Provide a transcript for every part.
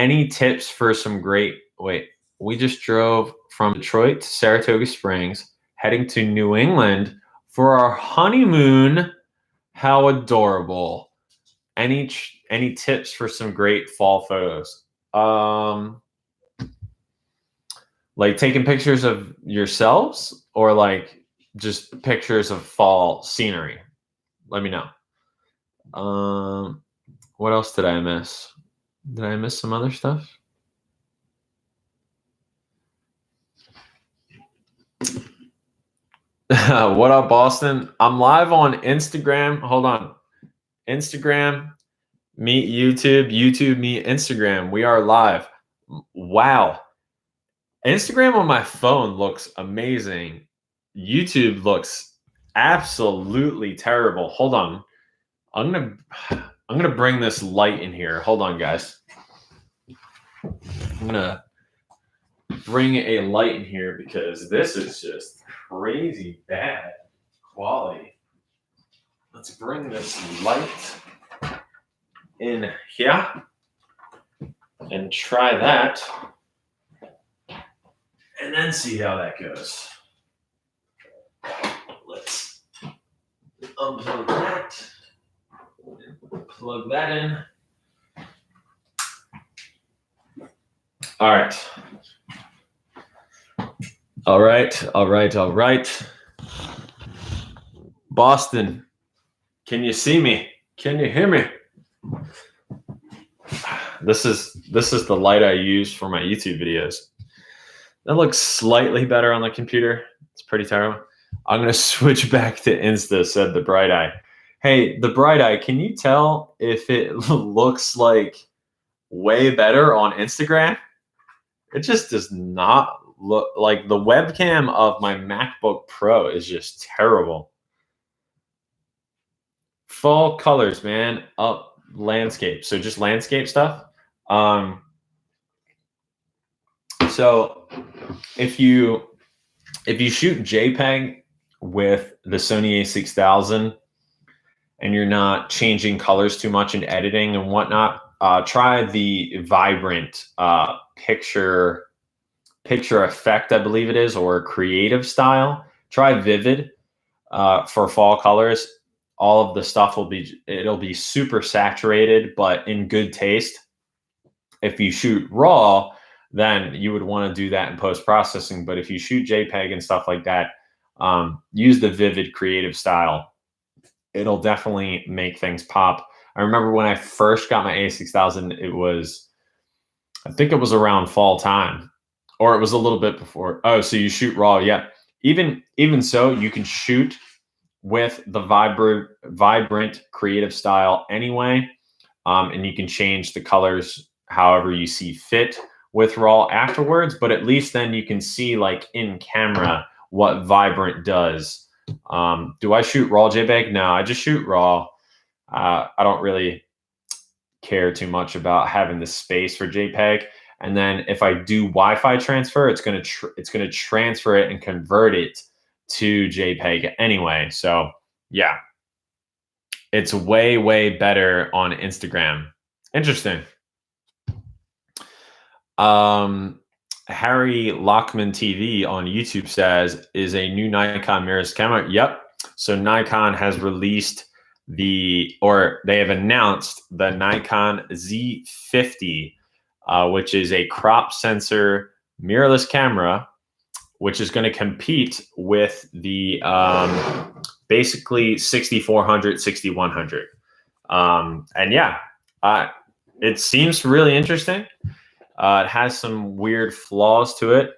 Any tips for some great, wait, we just drove from Detroit to Saratoga Springs, heading to New England for our honeymoon. How adorable. Any tips for some great fall photos? Like taking pictures of yourselves or like just pictures of fall scenery? Let me know. What else did I miss? Did I miss some other stuff? What up, Boston? I'm live on Instagram. Hold on. Instagram, meet YouTube, YouTube, meet Instagram. We are live. Wow. Instagram on my phone looks amazing. YouTube looks absolutely terrible. Hold on. I'm gonna bring this light in here. Hold on, guys. I'm gonna bring a light in here because this is just crazy bad quality. Let's bring this light in here and try that and then see how that goes. Let's unplug that, plug that in. All right. All right. Boston, can you see me? Can you hear me? This is the light I use for my YouTube videos. That looks slightly better on the computer. It's pretty terrible. I'm gonna switch back to Insta, said the Bright Eye. Hey, the Bright Eye, can you tell if it looks like way better on Instagram? It just does not look like the webcam of my MacBook Pro is just terrible. Fall colors, man. Up landscape. So just landscape stuff. So if you shoot JPEG with the Sony A6000 and you're not changing colors too much in editing and whatnot, try the Vibrant picture effect, I believe it is, or creative style. Try Vivid for fall colors. All of the stuff it'll be super saturated, but in good taste. If you shoot RAW, then you would want to do that in post-processing. But if you shoot JPEG and stuff like that, use the Vivid creative style. It'll definitely make things pop. I remember when I first got my A6000, I think it was around fall time, or it was a little bit before. Oh, so you shoot RAW, yeah. Even so, you can shoot with the vibrant creative style anyway, and you can change the colors however you see fit with RAW afterwards, but at least then you can see like in camera what Vibrant does. Do I shoot RAW JPEG? No, I just shoot RAW. I don't really care too much about having the space for JPEG. And then if I do Wi-Fi transfer, it's gonna transfer it and convert it to JPEG anyway. So yeah, it's way better on Instagram. Interesting. Harry Lockman TV on YouTube says, is a new Nikon mirrorless camera. Yep. So Nikon has released they have announced the Nikon Z50, which is a crop sensor mirrorless camera, which is going to compete with the basically 6400, 6100. And yeah, it seems really interesting. It has some weird flaws to it.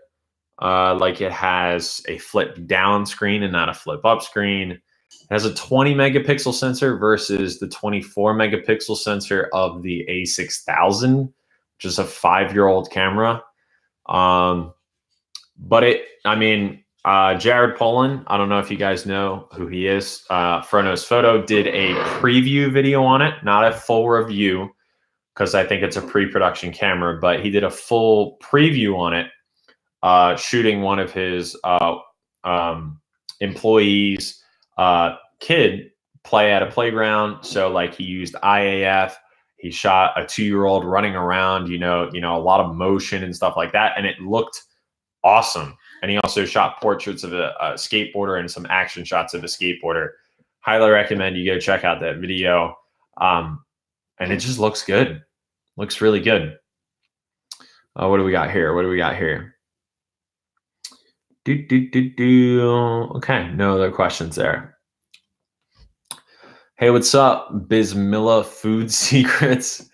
Like it has a flip down screen and not a flip up screen. It has a 20 megapixel sensor versus the 24 megapixel sensor of the A6000, which is a 5-year-old camera. But Jared Polin, I don't know if you guys know who he is. Fronos Photo did a preview video on it, not a full review, because I think it's a pre-production camera, but he did a full preview on it, shooting one of his employees' kid play at a playground. So like he used IAF, He shot a 2-year-old running around, a lot of motion and stuff like that, and it looked awesome. And he also shot portraits of a skateboarder and some action shots of a skateboarder. Highly recommend you go check out that video. And it just looks good. Looks really good. What do we got here? Okay, no other questions there. Hey, what's up, Bismillah Food Secrets?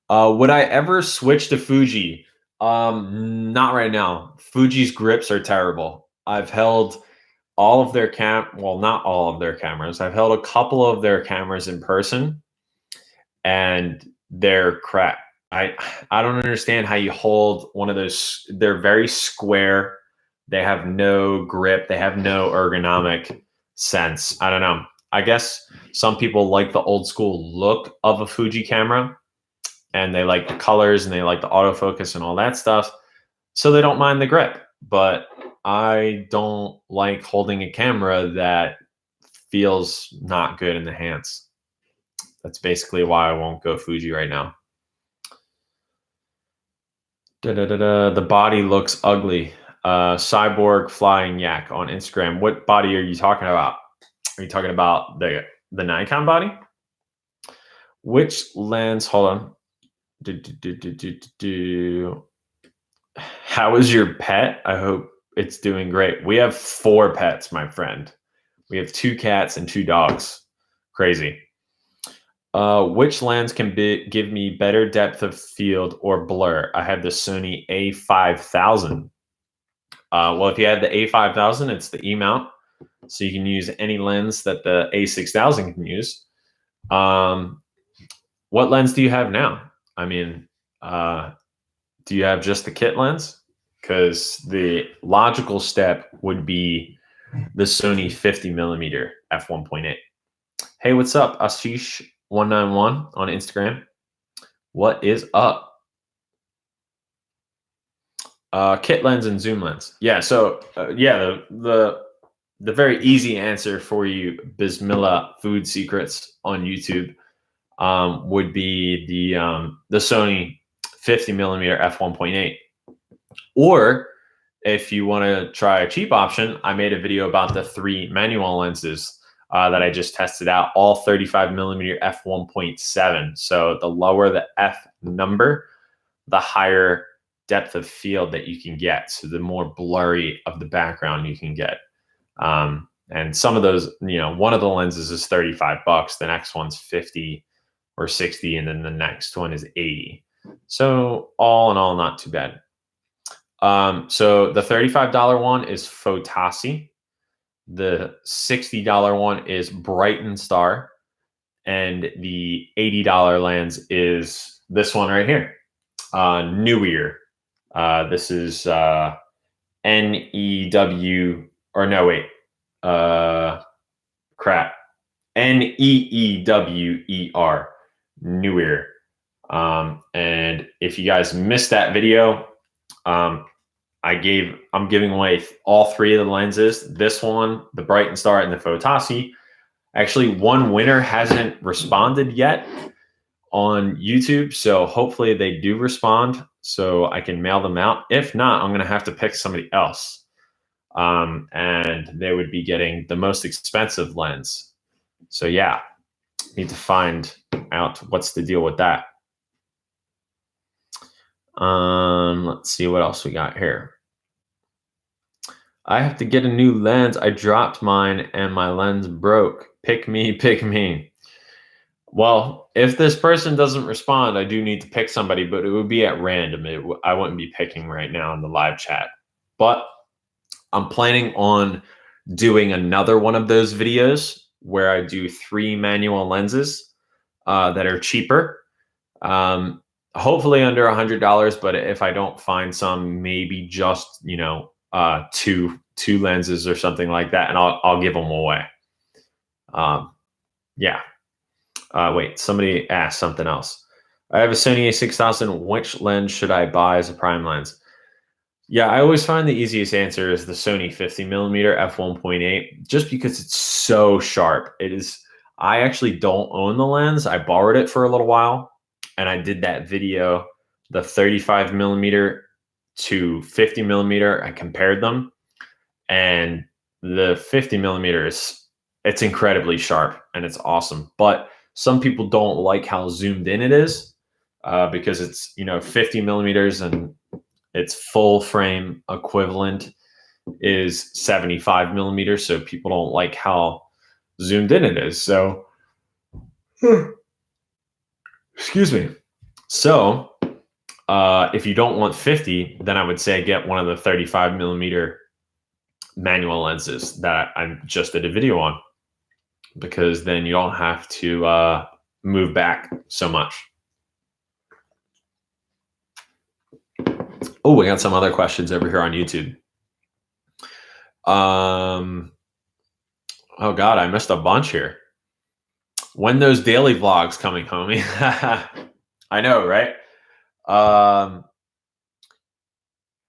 Would I ever switch to Fuji? Not right now. Fuji's grips are terrible. I've held all of their not all of their cameras. I've held a couple of their cameras in person, and they're crap. I don't understand how you hold one of those. They're very square. They have no grip. They have no ergonomic sense. I don't know. I guess some people like the old school look of a Fuji camera, and they like the colors and they like the autofocus and all that stuff. So they don't mind the grip. But I don't like holding a camera that feels not good in the hands. That's basically why I won't go Fuji right now. The body looks ugly. Cyborg Flying Yak on Instagram. What body are you talking about? Are you talking about the Nikon body? Which lens? Hold on. How is your pet? I hope it's doing great. We have 4 pets, my friend. We have 2 cats and 2 dogs. Crazy. Which lens can give me better depth of field or blur? I have the Sony A5000. Well, if you have the A5000, it's the E mount, so you can use any lens that the A6000 can use. What lens do you have now? I mean, do you have just the kit lens? Because the logical step would be the Sony 50mm f1.8. Hey, what's up, Ashish191 on Instagram? What is up? Kit lens and zoom lens. Yeah, so the very easy answer for you, Bismillah Food Secrets on YouTube, would be the Sony 50mm f1.8. Or if you want to try a cheap option, I made a video about the 3 manual lenses that I just tested out, all 35mm f1.7. So the lower the f number, the higher depth of field that you can get. So the more blurry of the background you can get. And some of those, one of the lenses is $35. The next one's 50 or 60, and then the next one is 80. So all in all, not too bad. So the $35 one is Photossi. The $60 one is Brighton Star. And the $80 lens is this one right here, Neewer. This is N-E-W, or no, wait, crap, Neewer, Neewer. And if you guys missed that video, I'm giving away all 3 of the lenses. This one, the Brighton Star, and the Photossi. Actually, one winner hasn't responded yet on YouTube, so hopefully they do respond so I can mail them out. If not, I'm going to have to pick somebody else. And they would be getting the most expensive lens. So yeah, need to find out what's the deal with that. Let's see what else we got here. I have to get a new lens. I dropped mine and my lens broke. Pick me, pick me. Well, if this person doesn't respond, I do need to pick somebody, but it would be at random. I wouldn't be picking right now in the live chat. But I'm planning on doing another one of those videos where I do 3 manual lenses that are cheaper. Hopefully under $100, but if I don't find some, maybe just, two lenses or something like that, and I'll give them away. Yeah. Wait, somebody asked something else. I have a Sony a6000. Which lens should I buy as a prime lens? Yeah, I always find the easiest answer is the Sony 50mm f1.8, just because it's so sharp. It is. I actually don't own the lens. I borrowed it for a little while, and I did that video, the 35 millimeter to 50 millimeter. I compared them, and the 50 millimeters, it's incredibly sharp and it's awesome. But some people don't like how zoomed in it is, because it's 50 millimeters and its full frame equivalent is 75 millimeters. So people don't like how zoomed in it is. So, excuse me. So, if you don't want 50, then I would say get one of the 35 millimeter manual lenses that I just did a video on, because then you don't have to move back so much. Oh, we got some other questions over here on YouTube. Oh God, I missed a bunch here. When those daily vlogs coming, homie? I know, right? I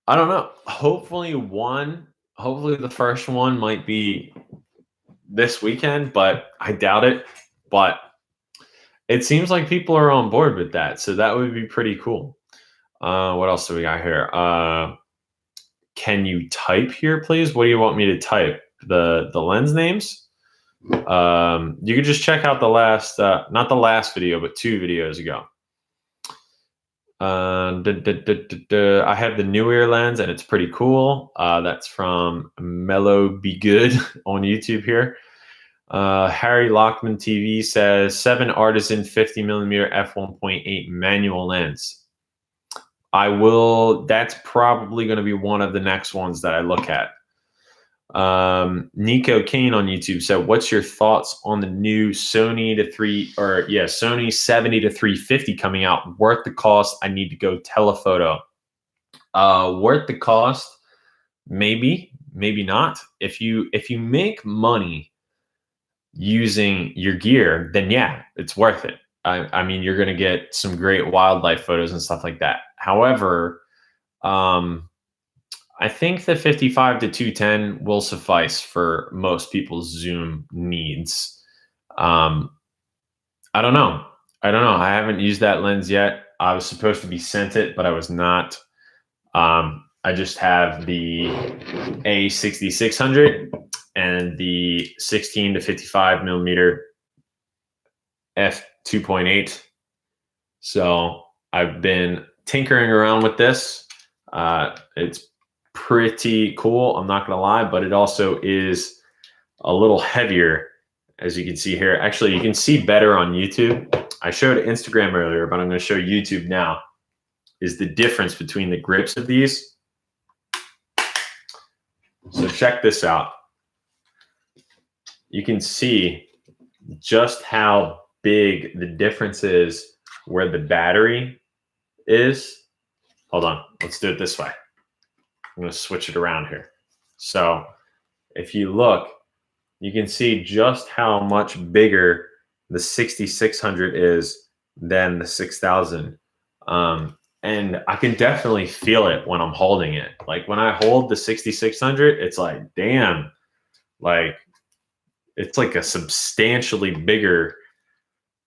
don't know. Hopefully the first one might be this weekend, but I doubt it. But it seems like people are on board with that, so that would be pretty cool. What else do we got here? Can you type here, please? What do you want me to type? The lens names? You could just check out the last, not the last video, but 2 videos ago. I have the Neewer lens, and it's pretty cool. That's from Mellow Be Good on YouTube here. Harry Lockman TV says 7 Artisan 50 millimeter f1.8 manual lens. That's probably going to be one of the next ones that I look at. Nico Kane on YouTube said, what's your thoughts on the new Sony 70 to 350 coming out? Worth the cost? I need to go telephoto. Worth the cost? Maybe not. If you make money using your gear, then yeah, it's worth it. I mean, you're going to get some great wildlife photos and stuff like that. However, I think the 55 to 210 will suffice for most people's zoom needs. I don't know. I haven't used that lens yet. I was supposed to be sent it, but I was not. I just have the A6600 and the 16 to 55 millimeter f2.8. So I've been tinkering around with this. It's pretty cool, I'm not gonna lie, but it also is a little heavier, as you can see here. Actually, you can see better on YouTube. I showed Instagram earlier, but I'm gonna show YouTube now, is the difference between the grips of these. So check this out. You can see just how big the difference is where the battery is. Hold on, let's do it this way. I'm going to switch it around here. So if you look, you can see just how much bigger the 6600 is than the 6000. And I can definitely feel it when I'm holding it. Like when I hold the 6600, it's like, damn, like it's like a substantially bigger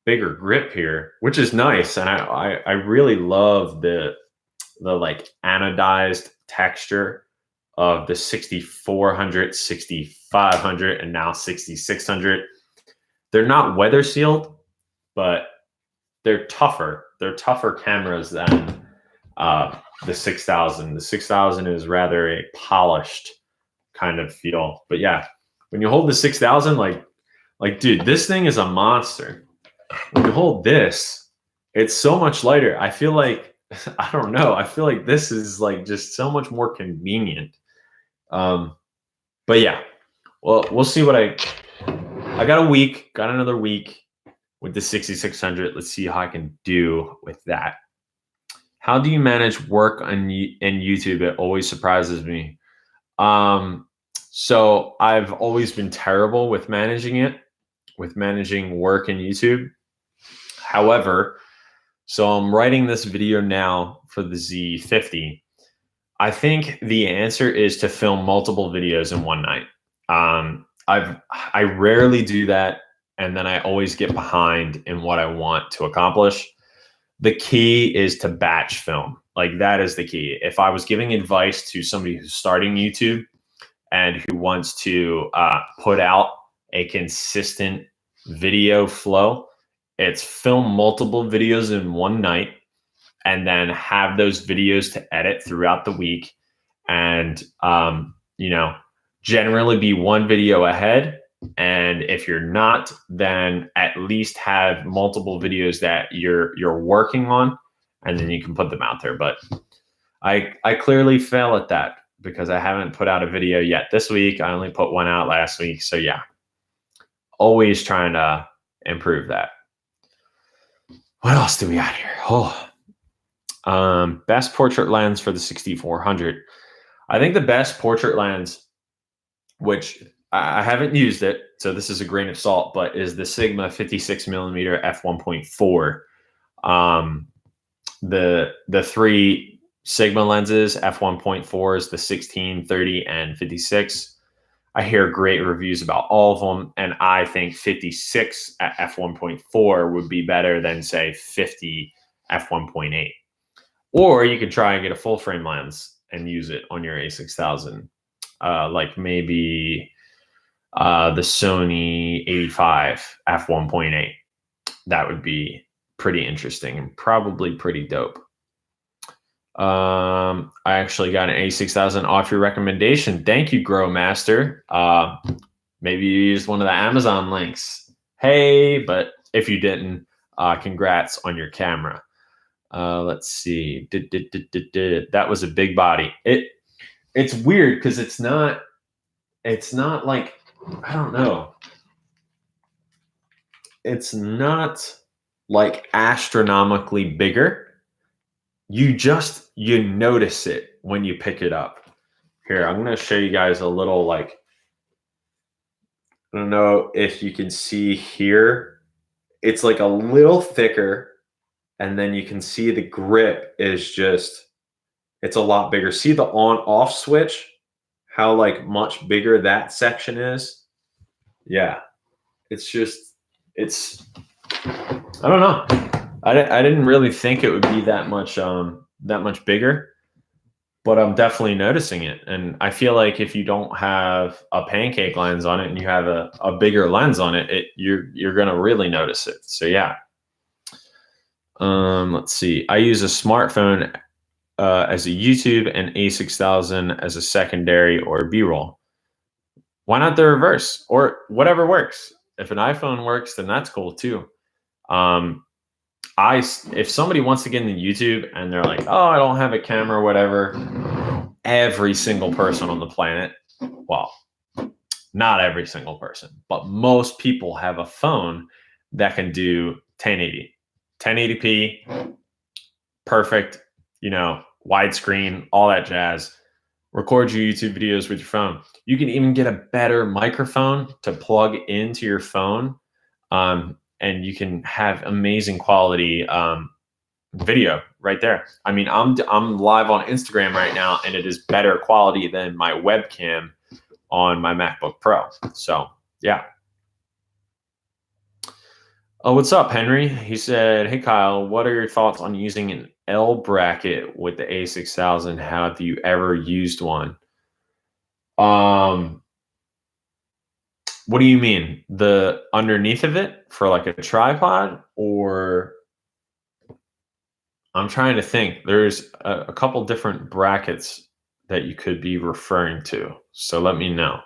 grip here, which is nice. And I really love the like anodized texture of the 6400, 6500, and now 6600. They're not weather sealed, but they're tougher. They're tougher cameras than the 6000. The 6000 is rather a polished kind of feel. But yeah, when you hold the 6000, like dude, this thing is a monster. When you hold this, it's so much lighter. I feel like, I don't know. I feel like this is like just so much more convenient. But yeah, well, we'll see what I got another week with the 6600. Let's see how I can do with that. How do you manage work on YouTube? It always surprises me. So I've always been terrible with managing work in YouTube. However, so I'm writing this video now for the Z50. I think the answer is to film multiple videos in one night. I rarely do that, and then I always get behind in what I want to accomplish. The key is to batch film. Like that is the key. If I was giving advice to somebody who's starting YouTube and who wants to put out a consistent video flow, it's film multiple videos in one night and then have those videos to edit throughout the week. And, generally be one video ahead. And if you're not, then at least have multiple videos that you're working on, and then you can put them out there. But I clearly fail at that because I haven't put out a video yet this week. I only put one out last week. So yeah, always trying to improve that. What else do we got here? Best portrait lens for the 6400. I think the best portrait lens, which I haven't used it, so this is a grain of salt, but is the Sigma 56mm f1.4. The three Sigma lenses, f1.4 is the 16, 30, and 56. I hear great reviews about all of them, and I think 56 at f1.4 would be better than, say, 50 f1.8. Or you could try and get a full frame lens and use it on your A6000, like maybe the Sony 85 f1.8. That would be pretty interesting and probably pretty dope. I actually got an A6000 off your recommendation. Thank you, Growmaster. Maybe you used one of the Amazon links. Hey, but if you didn't, congrats on your camera. Let's see. That was a big body. It's weird because it's not like, I don't know. It's not like astronomically bigger. You notice it when you pick it up. Here, I'm going to show you guys a little, like, I don't know if you can see here. It's like a little thicker, and then you can see the grip is just, it's a lot bigger. See the on-off switch? How like much bigger that section is? Yeah. It's just, I don't know. I didn't really think it would be that much bigger, but I'm definitely noticing it. And I feel like if you don't have a pancake lens on it and you have a bigger lens on it, you're gonna really notice it. So yeah. Let's see. I use a smartphone as a YouTube and A6000 as a secondary or B-roll. Why not the reverse or whatever works? If an iPhone works, then that's cool too. If somebody wants to get into YouTube and they're like, oh, I don't have a camera or whatever, every single person on the planet, well, not every single person, but most people have a phone that can do 1080p, perfect, widescreen, all that jazz. Record your YouTube videos with your phone. You can even get a better microphone to plug into your phone, and you can have amazing quality video right there. I mean, I'm live on Instagram right now, and it is better quality than my webcam on my MacBook Pro. So yeah. Oh, what's up, Henry? He said, hey, Kyle, what are your thoughts on using an L bracket with the A6000? Have you ever used one? What do you mean? The underneath of it for like a tripod? Or I'm trying to think. There's a couple different brackets that you could be referring to. So let me know.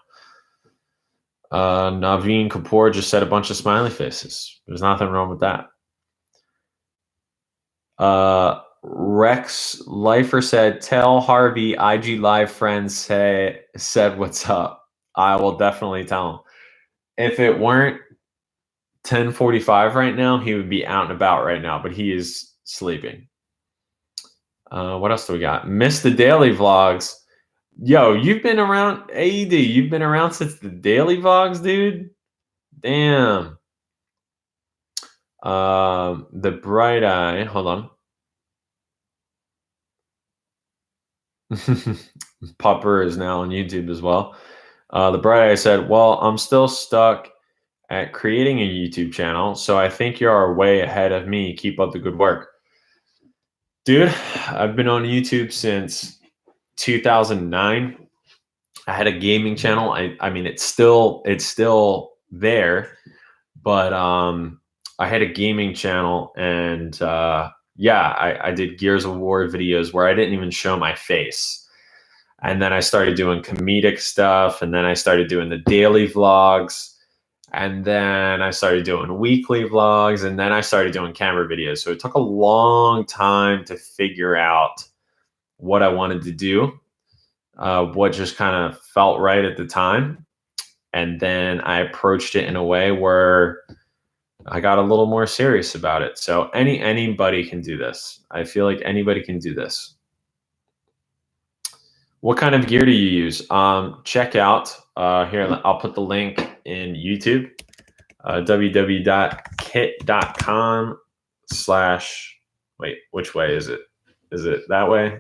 Naveen Kapoor just said a bunch of smiley faces. There's nothing wrong with that. Rex Lifer said, tell Harvey IG Live friends said what's up. I will definitely tell him. If it weren't 10:45 right now, he would be out and about right now, but he is sleeping. What else do we got? Miss the daily vlogs. Yo, you've been around, AED, you've been around since the daily vlogs, dude? Damn. The Bright Eye, hold on. Popper is now on YouTube as well. The Bright Eye said, well, I'm still stuck at creating a YouTube channel, so I think you are way ahead of me. Keep up the good work. Dude, I've been on YouTube since 2009. I had a gaming channel. I mean it's still there, but I had a gaming channel, and yeah, I did Gears of War videos where I didn't even show my face. And then I started doing comedic stuff, and then I started doing the daily vlogs, and then I started doing weekly vlogs, and then I started doing camera videos. So it took a long time to figure out what I wanted to do, what just kind of felt right at the time. And then I approached it in a way where I got a little more serious about it. So anybody can do this. I feel like anybody can do this. What kind of gear do you use? Check out here. I'll put the link in YouTube. www.kit.com / wait, which way is it? Is it that way?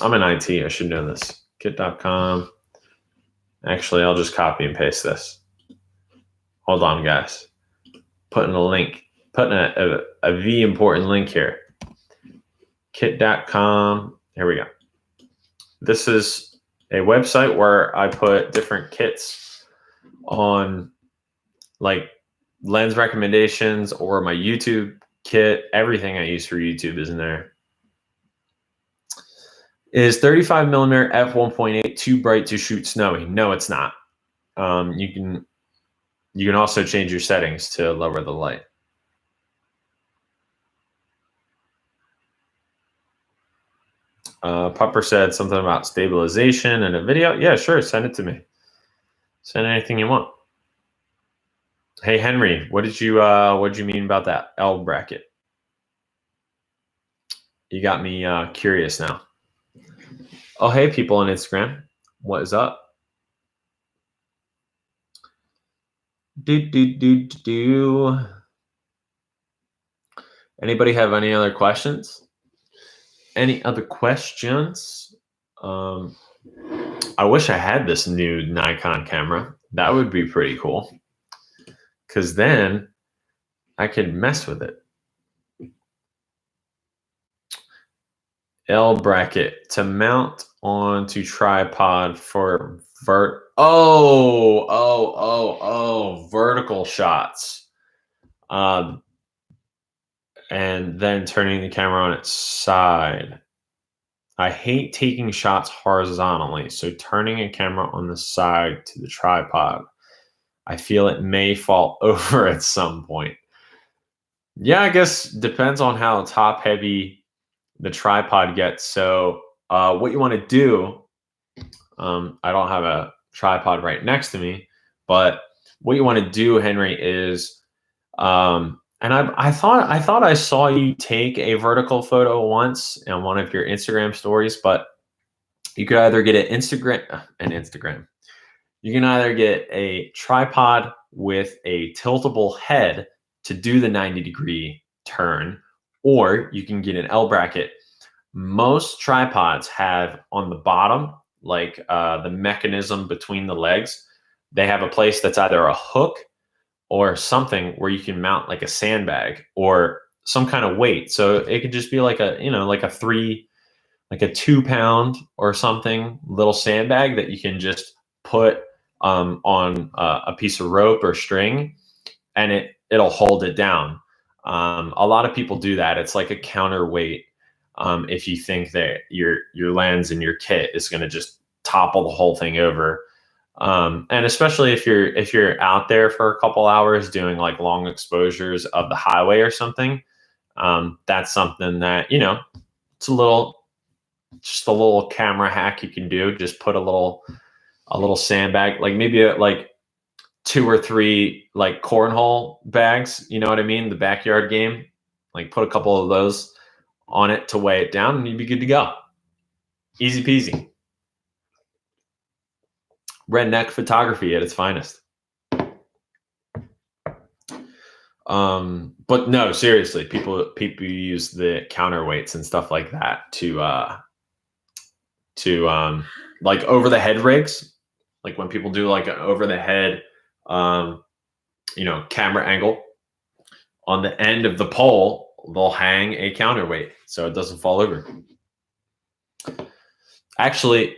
I'm in IT. I should know this. Kit.com. Actually, I'll just copy and paste this. Hold on, guys. Putting a link, putting a V important link here. Kit.com. Here we go. This is a website where I put different kits on, like lens recommendations or my YouTube kit. Everything I use for YouTube is in there. Is 35 millimeter f1.8 too bright to shoot snowy? No, it's not. You can also change your settings to lower the light. Pupper said something about stabilization in a video. Yeah, sure. Send it to me. Send anything you want. Hey Henry, what did you mean about that L bracket? You got me curious now. Oh, hey people on Instagram, what is up? Do. Anybody have any other questions? Any other questions? I wish I had this new Nikon camera. That would be pretty cool, because then I could mess with it. L bracket to mount onto tripod for vertical shots. And then turning the camera on its side. I hate taking shots horizontally, so turning a camera on the side to the tripod. I feel it may fall over at some point. Yeah, I guess depends on how top heavy the tripod gets. So what you want to do, I don't have a tripod right next to me, but what you want to do, Henry, is and I thought I saw you take a vertical photo once in one of your Instagram stories, but you could either get an Instagram. You can either get a tripod with a tiltable head to do the 90-degree turn, or you can get an L bracket. Most tripods have on the bottom, like the mechanism between the legs, they have a place that's either a hook or something where you can mount like a sandbag or some kind of weight. So it could just be like a 2 pound or something little sandbag that you can just put on a piece of rope or string, and it'll hold it down. A lot of people do that. It's like a counterweight. If you think that your lens and your kit is going to just topple the whole thing over. And especially if you're out there for a couple hours doing like long exposures of the highway or something, that's something that, it's just a little camera hack you can do. Just put a little sandbag, like maybe like 2 or 3 like cornhole bags, you know what I mean? The backyard game, like put a couple of those on it to weigh it down and you'd be good to go. Easy peasy. Redneck photography at its finest. But no, seriously, people use the counterweights and stuff like that to like over the head rigs, like when people do like an over the head camera angle on the end of the pole, they'll hang a counterweight so it doesn't fall over. Actually,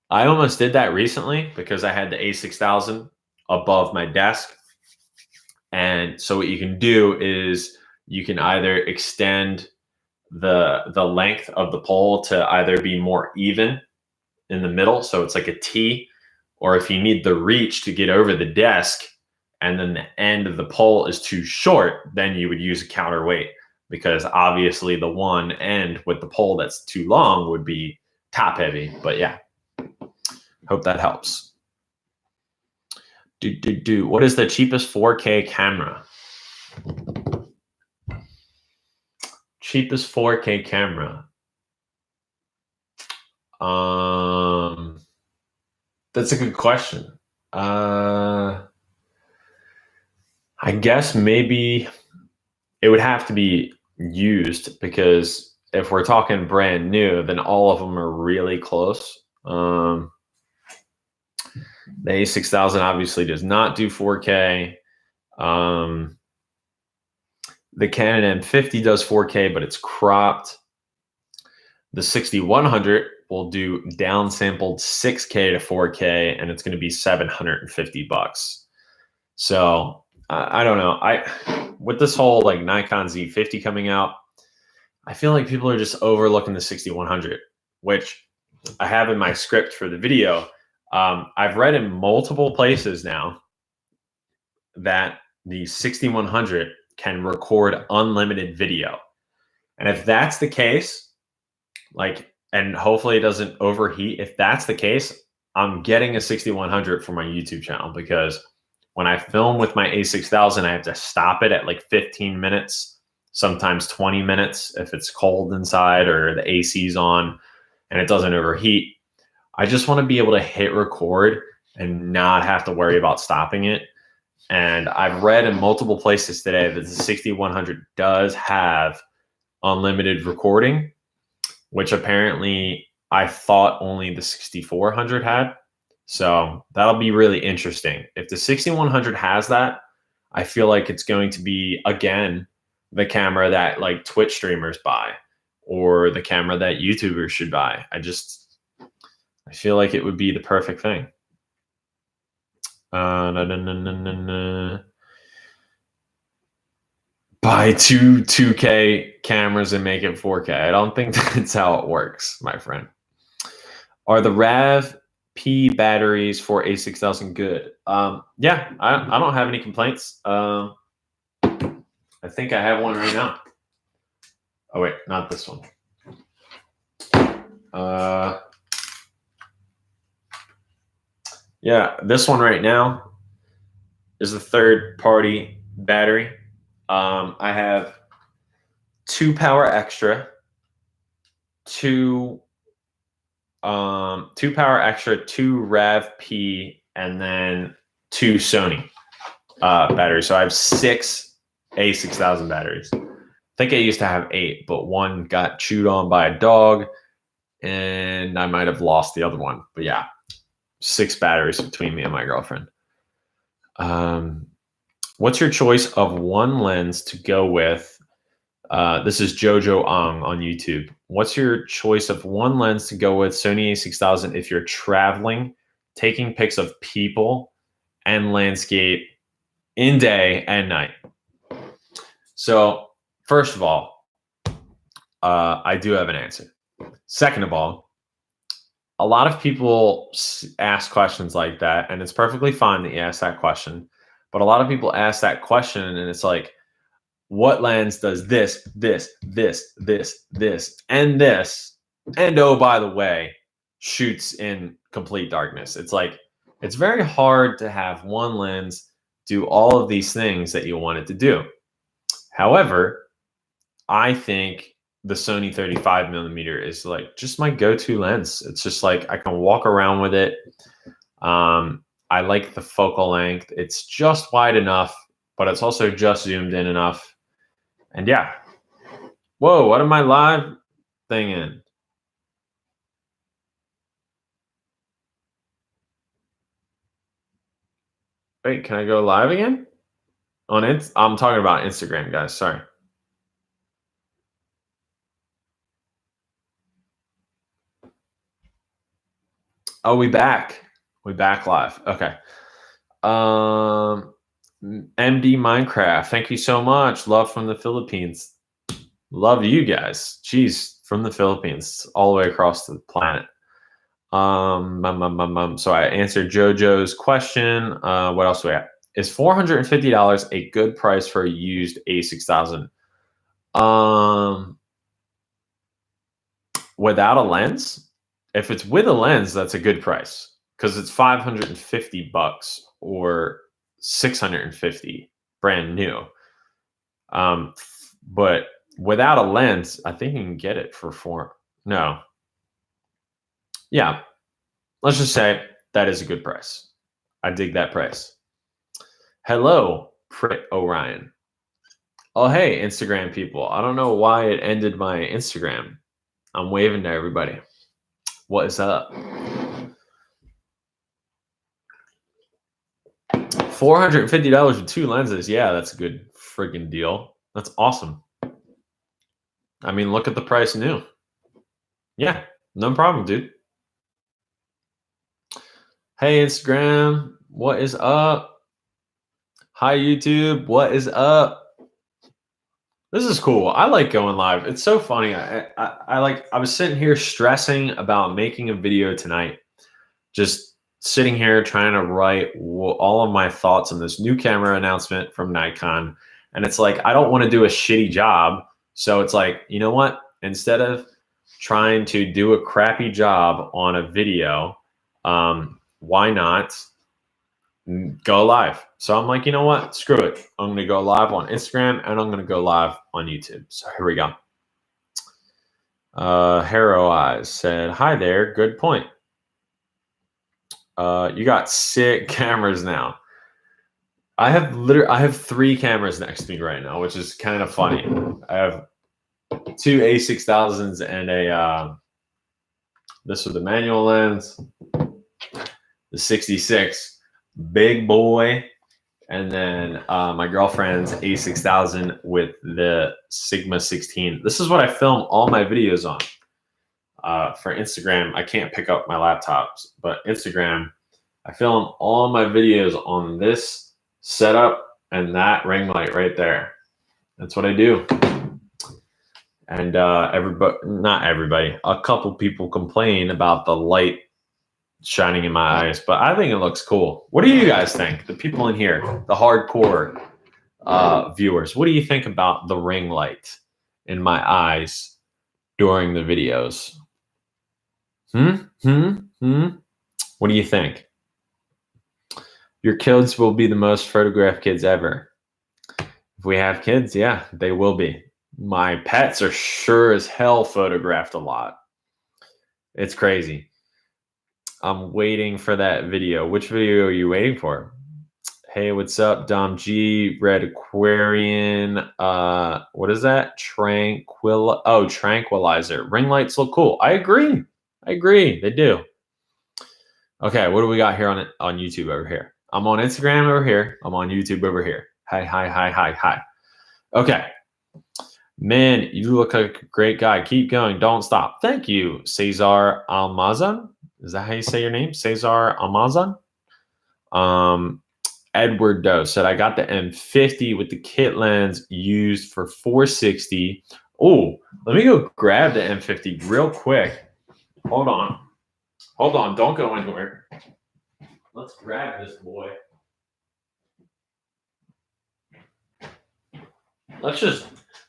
I almost did that recently because I had the A6000 above my desk. And so what you can do is you can either extend the length of the pole to either be more even in the middle, so it's like a T, or if you need the reach to get over the desk and then the end of the pole is too short, then you would use a counterweight, because obviously the one end with the pole that's too long would be top heavy. But yeah, hope that helps. What is the cheapest 4K camera? Cheapest 4K camera. That's a good question. I guess maybe it would have to be used, because if we're talking brand new, then all of them are really close. The A6000 obviously does not do 4K. The Canon M50 does 4K, but it's cropped. The 6100 will do downsampled 6K to 4K, and it's going to be $750. So I don't know. With this whole like Nikon Z50 coming out, I feel like people are just overlooking the 6100, which I have in my script for the video. I've read in multiple places now that the 6100 can record unlimited video. And if that's the case, like, and hopefully it doesn't overheat. If that's the case, I'm getting a 6100 for my YouTube channel, because when I film with my A6000, I have to stop it at like 15 minutes, sometimes 20 minutes if it's cold inside or the AC's on and it doesn't overheat. I just want to be able to hit record and not have to worry about stopping it. And I've read in multiple places today that the 6100 does have unlimited recording, which apparently I thought only the 6400 had. So that'll be really interesting. If the 6100 has that, I feel like it's going to be, again, the camera that like Twitch streamers buy, or the camera that YouTubers should buy. I feel like it would be the perfect thing. Buy two 2K cameras and make it 4K. I don't think that's how it works, my friend. Are the RAV P batteries for A6000 good? Yeah, I don't have any complaints. I think I have one right now. Oh wait, not this one. Yeah, this one right now is the third-party battery. I have 2 Power Extra, 2 Power Extra, 2 RAV P, and then 2 Sony batteries. So I have 6 A6000 batteries. I think I used to have 8, but one got chewed on by a dog, and I might have lost the other one. But yeah, 6 batteries between me and my girlfriend. What's your choice of one lens to go with? This is Jojo Ong on YouTube. What's your choice of one lens to go with Sony A6000 if you're traveling, taking pics of people and landscape in day and night? So first of all, I do have an answer. Second of all, a lot of people ask questions like that, and it's perfectly fine that you ask that question. But a lot of people ask that question, and it's like, what lens does this, this, this, this, this, and this, and oh, by the way, shoots in complete darkness? It's like, it's very hard to have one lens do all of these things that you want it to do. However, I think the Sony 35mm is like just my go-to lens. It's just like I can walk around with it. I like the focal length. It's just wide enough, but it's also just zoomed in enough. And yeah. Whoa, what am I live thing in? Wait, can I go live again? I'm talking about Instagram, guys. Sorry. Oh, we back. We back live. Okay. MD Minecraft. Thank you so much. Love from the Philippines. Love you guys. Jeez, from the Philippines, all the way across the planet. So I answered JoJo's question. What else do we have? Is $450 a good price for a used A6000? Without a lens? If it's with a lens, that's a good price because it's $550 or 650 brand new. But without a lens, I think you can get it for four. No. Yeah. Let's just say that is a good price. I dig that price. Hello, Prit Orion. Oh, hey, Instagram people. I don't know why it ended my Instagram. I'm waving to everybody. What is up? $450 with two lenses. Yeah, that's a good friggin' deal. That's awesome. I mean, look at the price new. Yeah, no problem, dude. Hey, Instagram. What is up? Hi, YouTube. What is up? This is cool. I like going live. It's so funny. I was sitting here stressing about making a video tonight. Just sitting here trying to write all of my thoughts on this new camera announcement from Nikon. And it's like, I don't want to do a shitty job. So it's like, you know what? Instead of trying to do a crappy job on a video, why not go live? So I'm like, you know what? Screw it. I'm going to go live on Instagram and I'm going to go live on YouTube. So here we go. Harrow Eyes said, hi there. Good point. You got sick cameras now. I have 3 cameras next to me right now, which is kind of funny. I have 2 A6000s and this with the manual lens, the 66 big boy, and then my girlfriend's A6000 with the Sigma 16. This is what I film all my videos on. For Instagram, I can't pick up my laptops, but Instagram, I film all my videos on this setup and that ring light right there. That's what I do. And not everybody, a couple people complain about the light shining in my eyes, but I think it looks cool. What do you guys think? The people in here, the hardcore viewers, what do you think about the ring light in my eyes during the videos? What do you think? Your kids will be the most photographed kids ever. If we have kids, yeah, they will be. My pets are sure as hell photographed a lot. It's crazy. I'm waiting for that video. Which video are you waiting for? Hey, what's up, Dom G, Red Aquarian? What is that? Tranquilizer. Ring lights look cool. I agree. They do. Okay, what do we got here on YouTube over here? I'm on Instagram over here. I'm on YouTube over here. Hi. Okay. Man, you look like a great guy. Keep going. Don't stop. Thank you, Cesar Almazan. Is that how you say your name? Cesar Almazan? Edward Doe said, I got the M50 with the kit lens used for $460. Oh, let me go grab the M50 real quick. Hold on. Don't go anywhere. Let's grab this boy.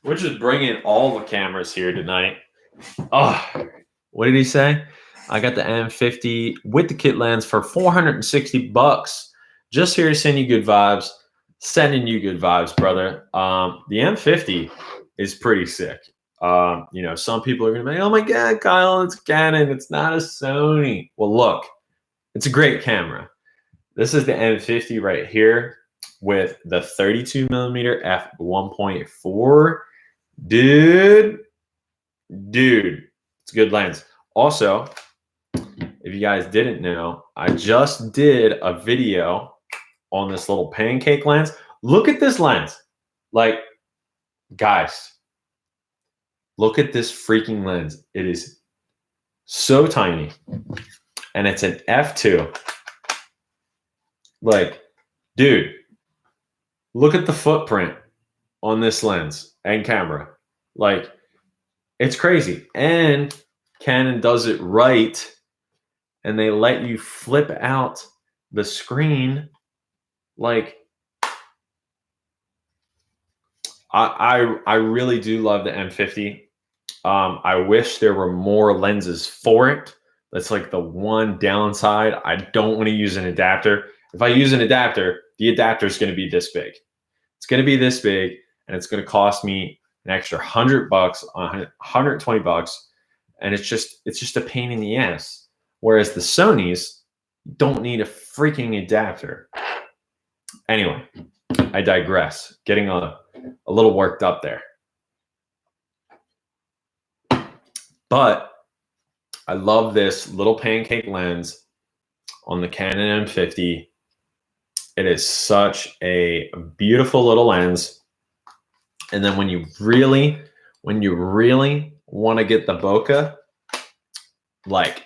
We're just bringing all the cameras here tonight. Oh, what did he say? I got the M50 with the kit lens for $460. Just here to send you good vibes. Sending you good vibes, brother. The M50 is pretty sick. Some people are going to be, oh my God, Kyle, it's Canon. It's not a Sony. Well, look, it's a great camera. This is the M50 right here with the 32 millimeter f1.4. Dude, it's a good lens. Also, if you guys didn't know, I just did a video on this little pancake lens. Look at this lens. Like, guys, look at this freaking lens. It is so tiny. and it's an f2. Like, dude, look at the footprint on this lens and camera. Like, it's crazy. And Canon does it right, and they let you flip out the screen. Like, I really do love the M50. I wish there were more lenses for it. That's like the one downside. I don't want to use an adapter. If I use an adapter, the adapter is going to be this big. It's going to be this big, and it's going to cost me an extra $100, $120, and it's just a pain in the ass. Whereas the Sonys don't need a freaking adapter. Anyway, I digress. Getting a little worked up there. But I love this little pancake lens on the Canon M50. It is such a beautiful little lens. And then when you really want to get the bokeh, like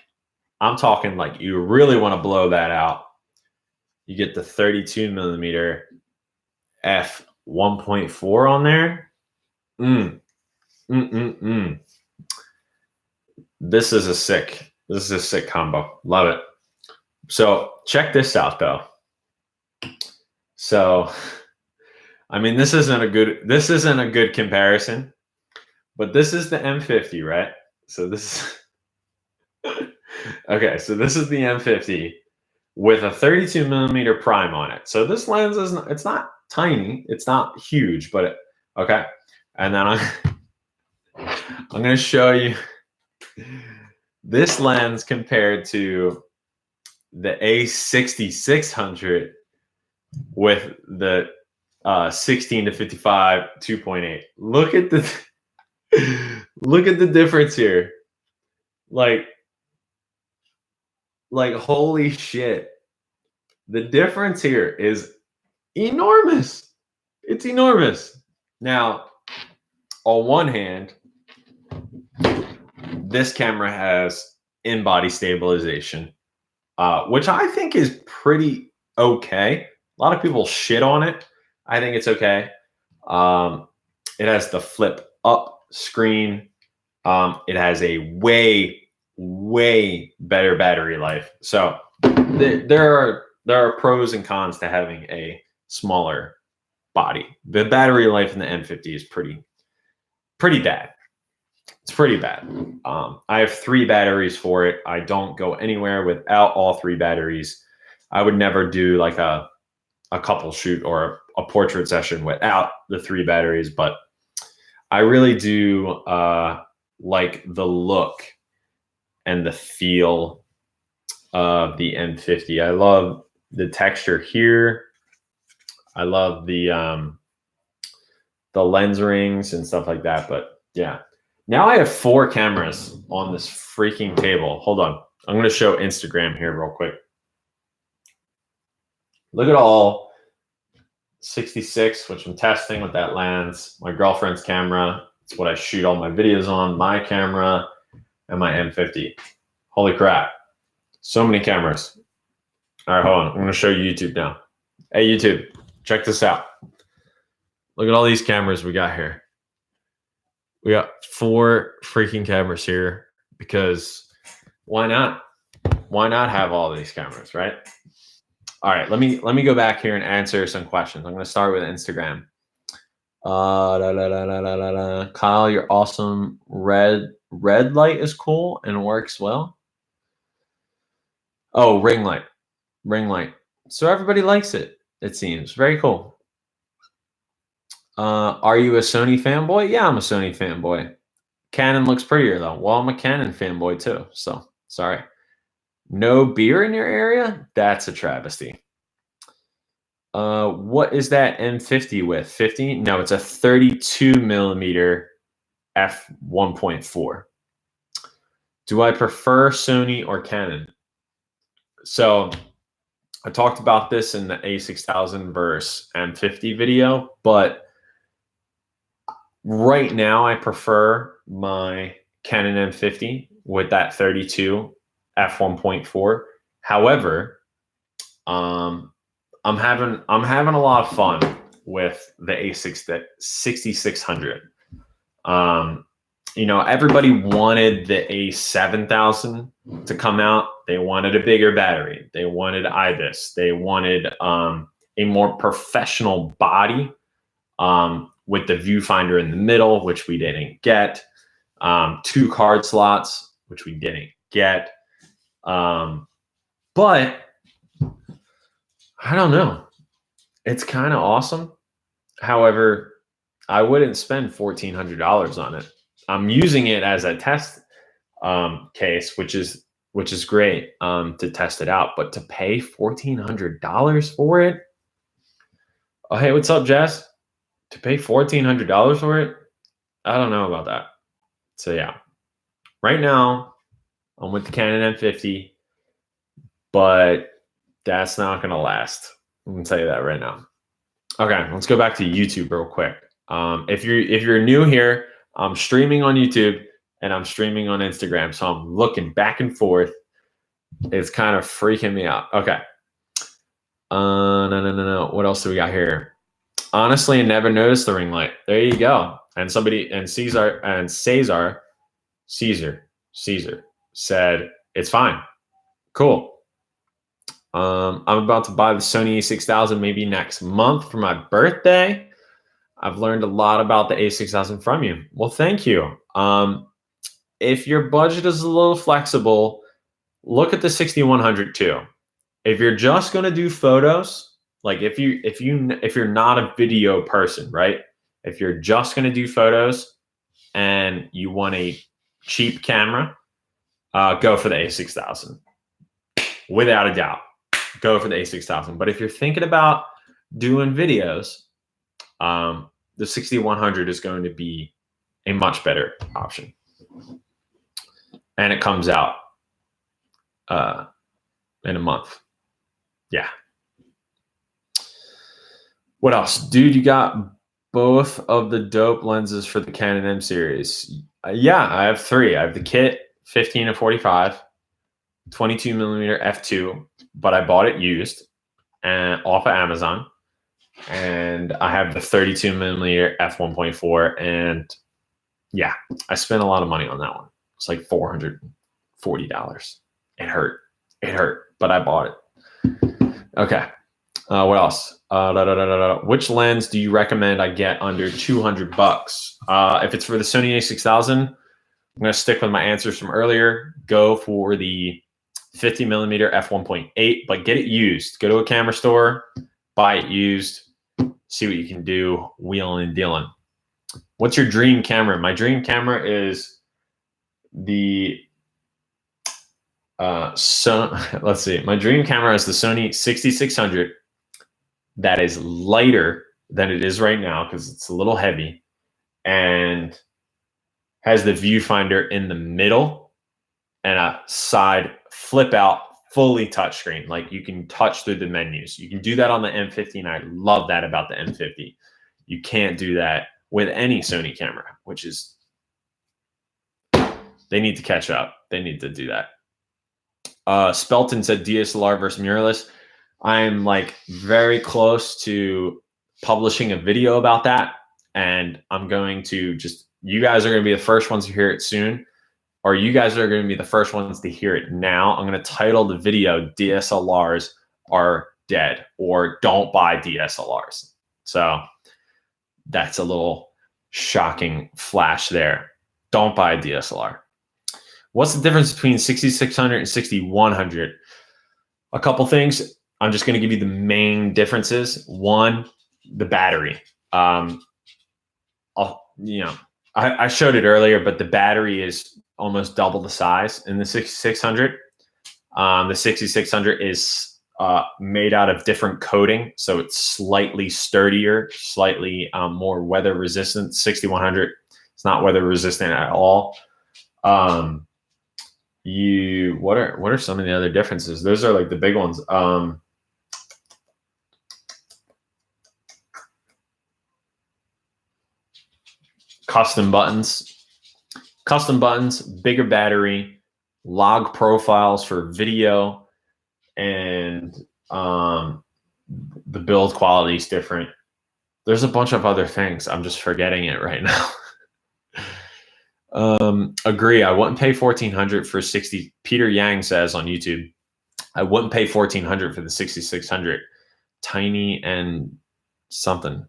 I'm talking like you really want to blow that out, you get the 32 millimeter f 1.4 on there. This is a sick combo. Love it. So check this out though. So, I mean, this isn't a good comparison, but this is the M50, right? So this is, okay. So this is the M50 with a 32 millimeter prime on it. So this lens it's not tiny. It's not huge, but okay. And then I'm going to show you this lens compared to the A6600 with the 16 to 55 2.8. Look at the difference here. Like holy shit. The difference here is enormous. It's enormous. Now, on one hand, this camera has in-body stabilization, which I think is pretty okay. A lot of people shit on it. I think it's okay. It has the flip up screen. It has a way better battery life. So there are pros and cons to having a smaller body. The battery life in the M50 is pretty bad. It's pretty bad. I have 3 batteries for it. I don't go anywhere without all 3 batteries. I would never do like a couple shoot or a portrait session without the 3 batteries, but I really do like the look and the feel of the M50. I love the texture here. I love the lens rings and stuff like that. But yeah, now I have 4 cameras on this freaking table. Hold on. I'm going to show Instagram here real quick. Look at all 66, which I'm testing with that lens, my girlfriend's camera. It's what I shoot all my videos on, my camera, and my M50. Holy crap. So many cameras. All right, hold on. I'm going to show you YouTube now. Hey, YouTube, check this out. Look at all these cameras we got here. We got 4 freaking cameras here because why not? Why not have all these cameras, right? All right, let me go back here and answer some questions. I'm going to start with Instagram. Kyle, you're awesome. Red light is cool and works well. Oh, ring light. So everybody likes it, it seems. Very cool. Are you a Sony fanboy? Yeah, I'm a Sony fanboy. Canon looks prettier though. Well, I'm a Canon fanboy too. So sorry. No beer in your area? That's a travesty. What is that M50 with? 50? No, it's a 32 millimeter f 1.4. Do I prefer Sony or Canon? So I talked about this in the A6000 versus M50 video, but right now I prefer my Canon M50 with that 32 f1.4. However, I'm having a lot of fun with the A6600. Everybody wanted the A7000 to come out. They wanted a bigger battery. They wanted IBIS. They wanted a more professional body with the viewfinder in the middle, which we didn't get. 2 card slots, which we didn't get. But I don't know. It's kind of awesome. However, I wouldn't spend $1,400 on it. I'm using it as a test case, which is great to test it out. But to pay $1,400 for it? Oh, hey, what's up, Jess? To pay $1,400 for it? I don't know about that. So yeah, right now I'm with the Canon M50, but that's not going to last. I'm going to tell you that right now. Okay, let's go back to YouTube real quick. If you're new here, I'm streaming on YouTube and I'm streaming on Instagram, so I'm looking back and forth. It's kind of freaking me out. Okay. No. What else do we got here? Honestly, I never noticed the ring light. There you go. And Caesar said it's fine. Cool. I'm about to buy the Sony A6000 maybe next month for my birthday. I've learned a lot about the A6000 from you. Well, thank you. If your budget is a little flexible, look at the 6100 too. If you're just going to do photos, like if you're not a video person, right? If you're just going to do photos and you want a cheap camera, go for the A6000. Without a doubt, go for the A6000. But if you're thinking about doing videos, the 6100 is going to be a much better option. And it comes out in a month. Yeah. What else? Dude, you got both of the dope lenses for the Canon M series. Yeah, I have 3. I have the kit 15 and 45, 22 millimeter f2, but I bought it used and off of Amazon. And I have the 32 millimeter f1.4, and yeah, I spent a lot of money on that one. It's like $440. It hurt, but I bought it. Okay. What else? Which lens do you recommend I get under $200? If it's for the Sony A6000, I'm going to stick with my answers from earlier. Go for the 50 millimeter f1.8, but get it used. Go to a camera store, buy it used, see what you can do, wheeling and dealing. What's your dream camera? My dream camera is the let's see. My dream camera is the Sony 6600. That is lighter than it is right now because it's a little heavy, and has the viewfinder in the middle and a side flip out fully touchscreen. Like you can touch through the menus. You can do that on the M50, and I love that about the M50. You can't do that with any Sony camera, which is, they need to catch up. They need to do that. Spelton said DSLR versus mirrorless. I'm like very close to publishing a video about that, and I'm going to you guys are going to be the first ones to hear it soon, or you guys are going to be the first ones to hear it now. I'm going to title the video DSLRs Are Dead, or Don't Buy DSLRs. So that's a little shocking flash there. Don't buy a DSLR. What's the difference between 6600 and 6100? A couple things. I'm just going to give you the main differences. One, the battery. I showed it earlier, but the battery is almost double the size in the 6600. The 6600 is made out of different coating, so it's slightly sturdier, slightly more weather resistant. 6100, it's not weather resistant at all. What are some of the other differences? Those are like the big ones. Custom buttons, bigger battery, log profiles for video, and the build quality is different. There's a bunch of other things. I'm just forgetting it right now. Agree. I wouldn't pay $1,400 for 60. Peter Yang says on YouTube, I wouldn't pay $1,400 for the 6600. Tiny and something.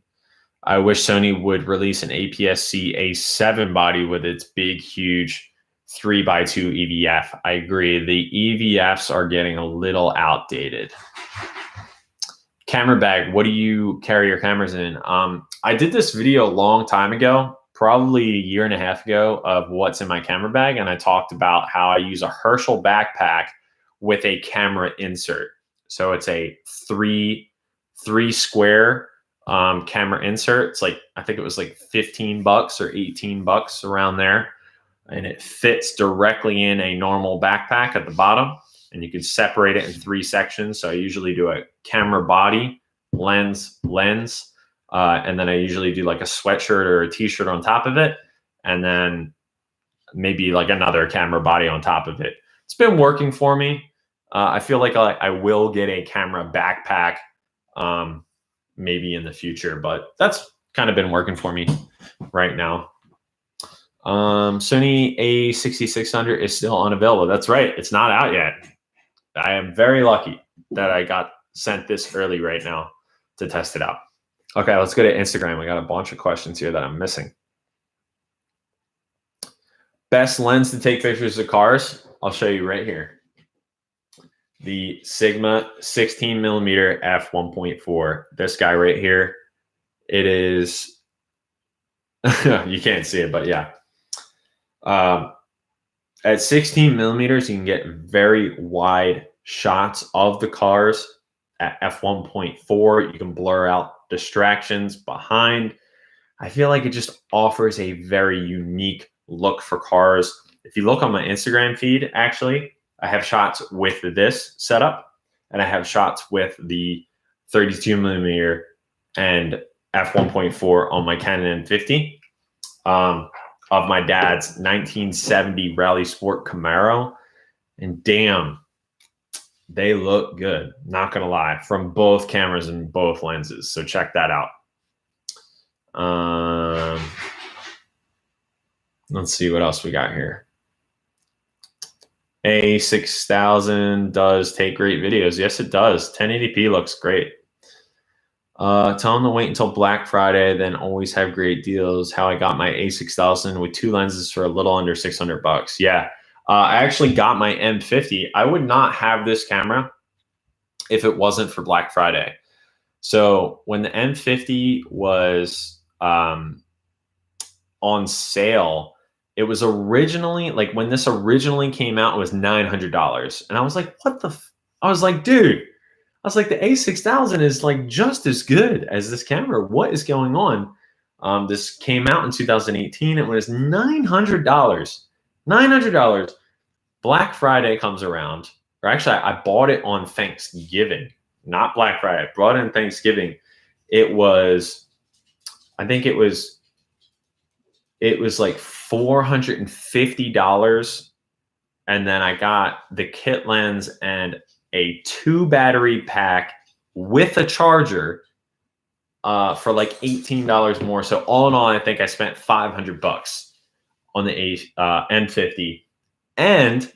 I wish Sony would release an APS-C A7 body with its big, huge 3x2 EVF. I agree. The EVFs are getting a little outdated. Camera bag. What do you carry your cameras in? I did this video a long time ago, probably a year and a half ago, of what's in my camera bag, and I talked about how I use a Herschel backpack with a camera insert. So it's a three square camera insert. It's like, I think it was like $15 or $18 around there, and it fits directly in a normal backpack at the bottom, and you can separate it in 3 sections. So I usually do a camera body, lens, and then I usually do like a sweatshirt or a t-shirt on top of it, and then maybe like another camera body on top of it. It's been working for me. I feel like I will get a camera backpack maybe in the future, but that's kind of been working for me right now. Sony A6600 is still unavailable. That's right. It's not out yet. I am very lucky that I got sent this early right now to test it out. Okay, let's go to Instagram. I got a bunch of questions here that I'm missing. Best lens to take pictures of cars. I'll show you right here. The Sigma 16mm f1.4. This guy right here. It is, you can't see it, but yeah. At 16mm, you can get very wide shots of the cars. At f1.4, you can blur out distractions behind. I feel like it just offers a very unique look for cars. If you look on my Instagram feed, actually, I have shots with this setup, and I have shots with the 32mm and f1.4 on my Canon M50 of my dad's 1970 Rally Sport Camaro, and damn, they look good. Not gonna lie, from both cameras and both lenses. So check that out. Let's see what else we got here. A6000 does take great videos. Yes, it does. 1080p looks great. Tell them to wait until Black Friday, then always have great deals. How I got my A6000 with 2 lenses for a little under $600. Yeah, I actually got my M50. I would not have this camera if it wasn't for Black Friday. So when the M50 was on sale, it was originally, like when this originally came out, it was $900. And I was like, what the? I was like, dude, I was like, the A6000 is like just as good as this camera. What is going on? This came out in 2018. It was $900. $900. Black Friday comes around, or actually, I bought it on Thanksgiving, not Black Friday. I brought it on Thanksgiving. It was, I think it was like $450, and then I got the kit lens and a 2 battery pack with a charger for like $18 more. So all in all, I think I spent $500 on the M50, and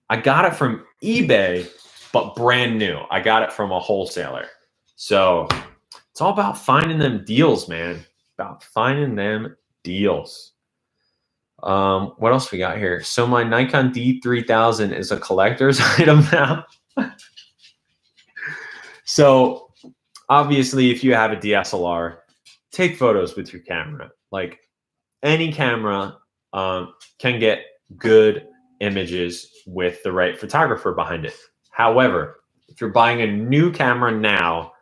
I got it from eBay, but brand new. I got it from a wholesaler. So it's all about finding them deals, man. About finding them deals. What else we got here? So my Nikon D3000 is a collector's item now. So obviously, if you have a DSLR, take photos with your camera. Like any camera can get good images with the right photographer behind it. However, if you're buying a new camera now,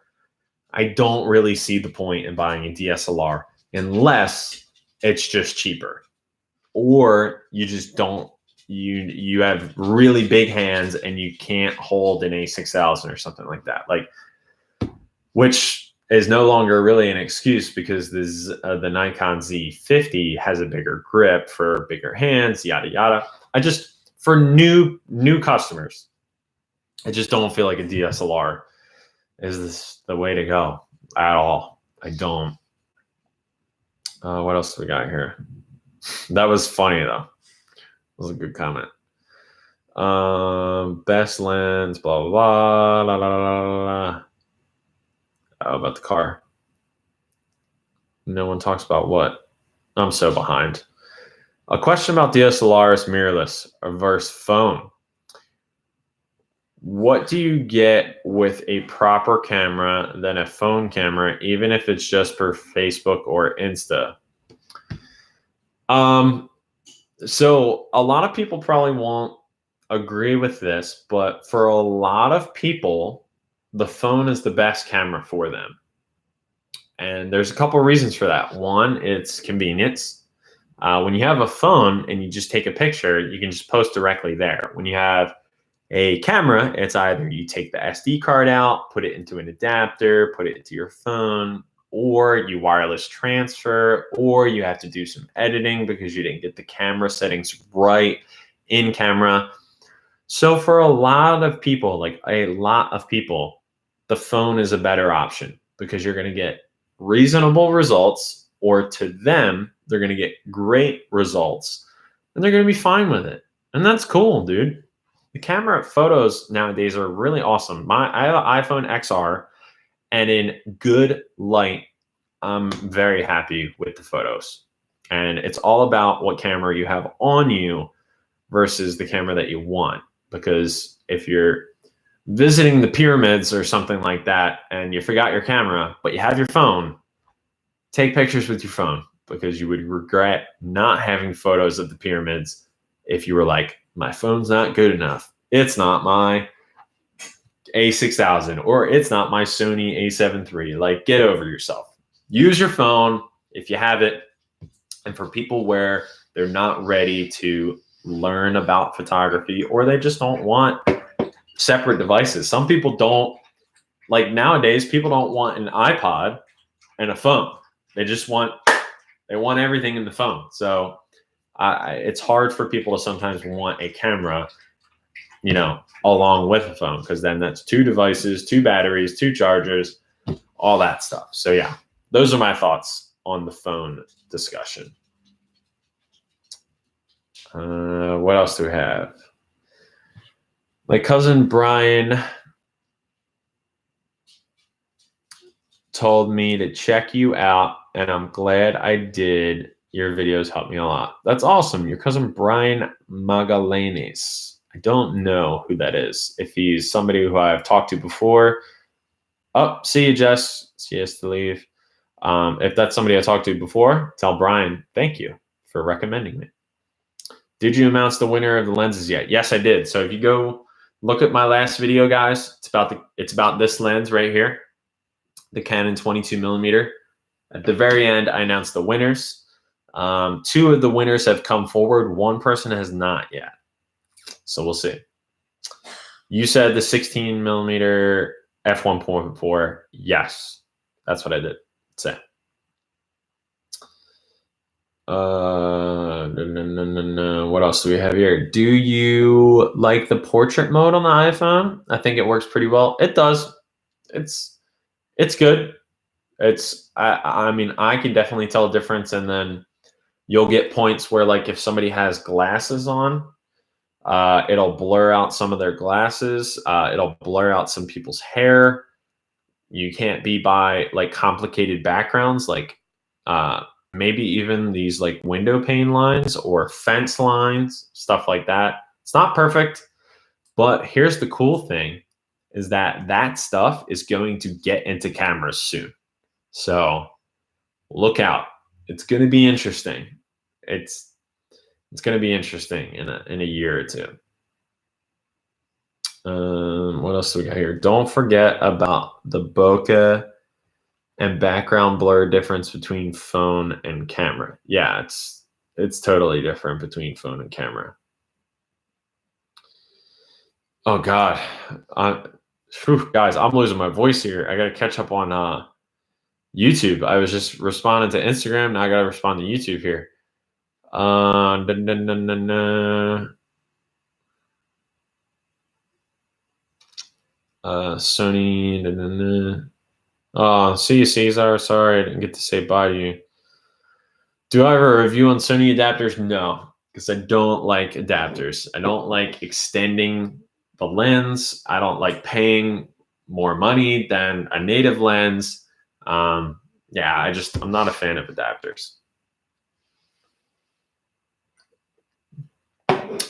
I don't really see the point in buying a DSLR unless it's just cheaper, or you just don't, you have really big hands and you can't hold an A6000 or something like that, like, which is no longer really an excuse because this the Nikon Z50 has a bigger grip for bigger hands, yada yada. for new customers. I just don't feel like a DSLR is the way to go at all. I don't. What else do we got here? That was funny though. That was a good comment. Best lens, blah blah blah, la, la, la, la, la. Oh, about the car. No one talks about what. I'm so behind. A question about DSLRs mirrorless versus phone. What do you get with a proper camera than a phone camera, even if it's just for Facebook or Insta? So a lot of people probably won't agree with this, but for a lot of people, the phone is the best camera for them. And there's a couple of reasons for that. One, it's convenience. When you have a phone and you just take a picture, you can just post directly there. When you have a camera, it's either you take the SD card out, put it into an adapter, put it into your phone, or you wireless transfer, or you have to do some editing because you didn't get the camera settings right in camera. So for a lot of people, the phone is a better option because you're going to get reasonable results, or to them, they're going to get great results and they're going to be fine with it. And that's cool, dude. The camera photos nowadays are really awesome. I have an iPhone XR, and in good light, I'm very happy with the photos. And it's all about what camera you have on you versus the camera that you want. Because if you're visiting the pyramids or something like that and you forgot your camera, but you have your phone, take pictures with your phone, because you would regret not having photos of the pyramids if you were like, my phone's not good enough. It's not my A6000, or it's not my Sony A7 III. Like, get over yourself. Use your phone if you have it. And for people where they're not ready to learn about photography, or they just don't want separate devices. Some people don't, like nowadays, people don't want an iPod and a phone. They want everything in the phone. So it's hard for people to sometimes want a camera, along with a phone, because then that's two devices, two batteries, two chargers, all that stuff. So yeah, those are my thoughts on the phone discussion. What else do we have? My cousin Brian told me to check you out, and I'm glad I did. Your videos helped me a lot. That's awesome. Your cousin Brian Magallanes. I don't know who that is. If he's somebody who I've talked to before. Oh, see you, Jess. She has to leave. If that's somebody I talked to before, tell Brian, thank you for recommending me. Did you announce the winner of the lenses yet? Yes, I did. So if you go look at my last video, guys, it's about this lens right here, the Canon 22mm. At the very end, I announced the winners. Two of the winners have come forward. One person has not yet. So we'll see. You said the 16mm f1.4. Yes, that's what I did say. What else do we have here? Do you like the portrait mode on the iPhone? I think it works pretty well. It does. It's good. I mean, I can definitely tell a difference, and then you'll get points where, like, if somebody has glasses on, it'll blur out some of their glasses. It'll blur out some people's hair. You can't be by like complicated backgrounds, like maybe even these like window pane lines or fence lines, stuff like that. It's not perfect, but here's the cool thing is that stuff is going to get into cameras soon. So look out. It's going to be interesting. It's going to be interesting in a year or two. What else do we got here? Don't forget about the bokeh and background blur difference between phone and camera. Yeah, it's totally different between phone and camera. Oh God, guys, I'm losing my voice here. I got to catch up on YouTube. I was just responding to Instagram. Now I got to respond to YouTube here. Sony. Oh, see you, Cesar. Sorry, I didn't get to say bye to you. Do I have a review on Sony adapters? No, because I don't like adapters. I don't like extending the lens. I don't like paying more money than a native lens. Yeah, I'm not a fan of adapters.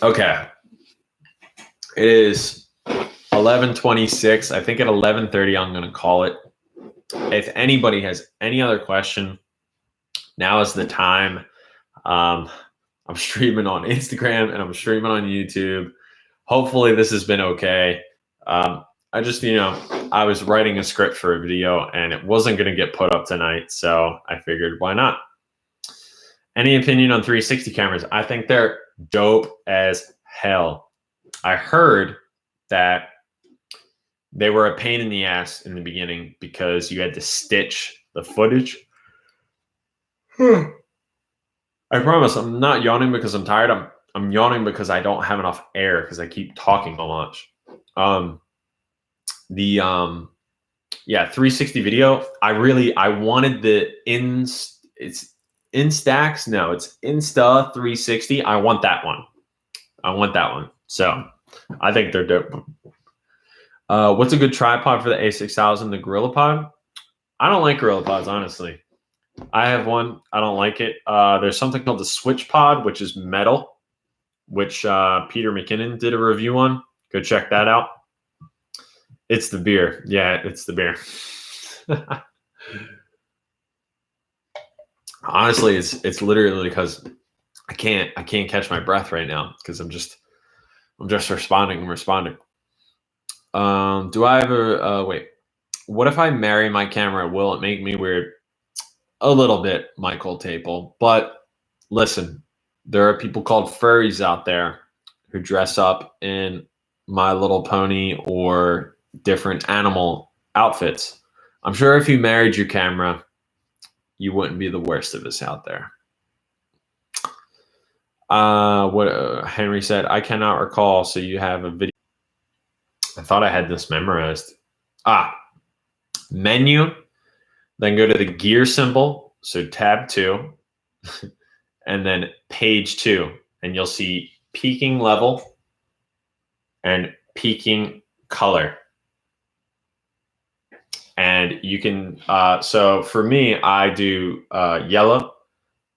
Okay. It is 11:26. I think at 11:30 I'm going to call it. If anybody has any other question, now is the time. I'm streaming on Instagram and I'm streaming on YouTube. Hopefully this has been okay. I just, I was writing a script for a video and it wasn't going to get put up tonight. So I figured, why not? Any opinion on 360 cameras? I think they're dope as hell. I heard that they were a pain in the ass in the beginning because you had to stitch the footage. I promise I'm not yawning because I'm tired. I'm yawning because I don't have enough air because I keep talking so much. Yeah, 360 video. I wanted it's Instax. No, it's Insta 360. I want that one. So I think they're dope. What's a good tripod for the A6000? The GorillaPod? I don't like GorillaPods, honestly. I have one. I don't like it. There's something called the SwitchPod, which is metal, which Peter McKinnon did a review on. Go check that out. It's the beer. Yeah, it's the beer. Honestly, it's literally because I can't catch my breath right now because I'm just responding. I'm responding. Do I ever wait? What if I marry my camera? Will it make me weird? A little bit, Michael Taple. But listen, there are people called furries out there who dress up in My Little Pony or different animal outfits. I'm sure if you married your camera, you wouldn't be the worst of us out there. What Henry said, I cannot recall. So you have a video. I thought I had this memorized. Menu, then go to the gear symbol. So tab 2, and then page 2, and you'll see peaking level and peaking color. And you can, so for me, I do yellow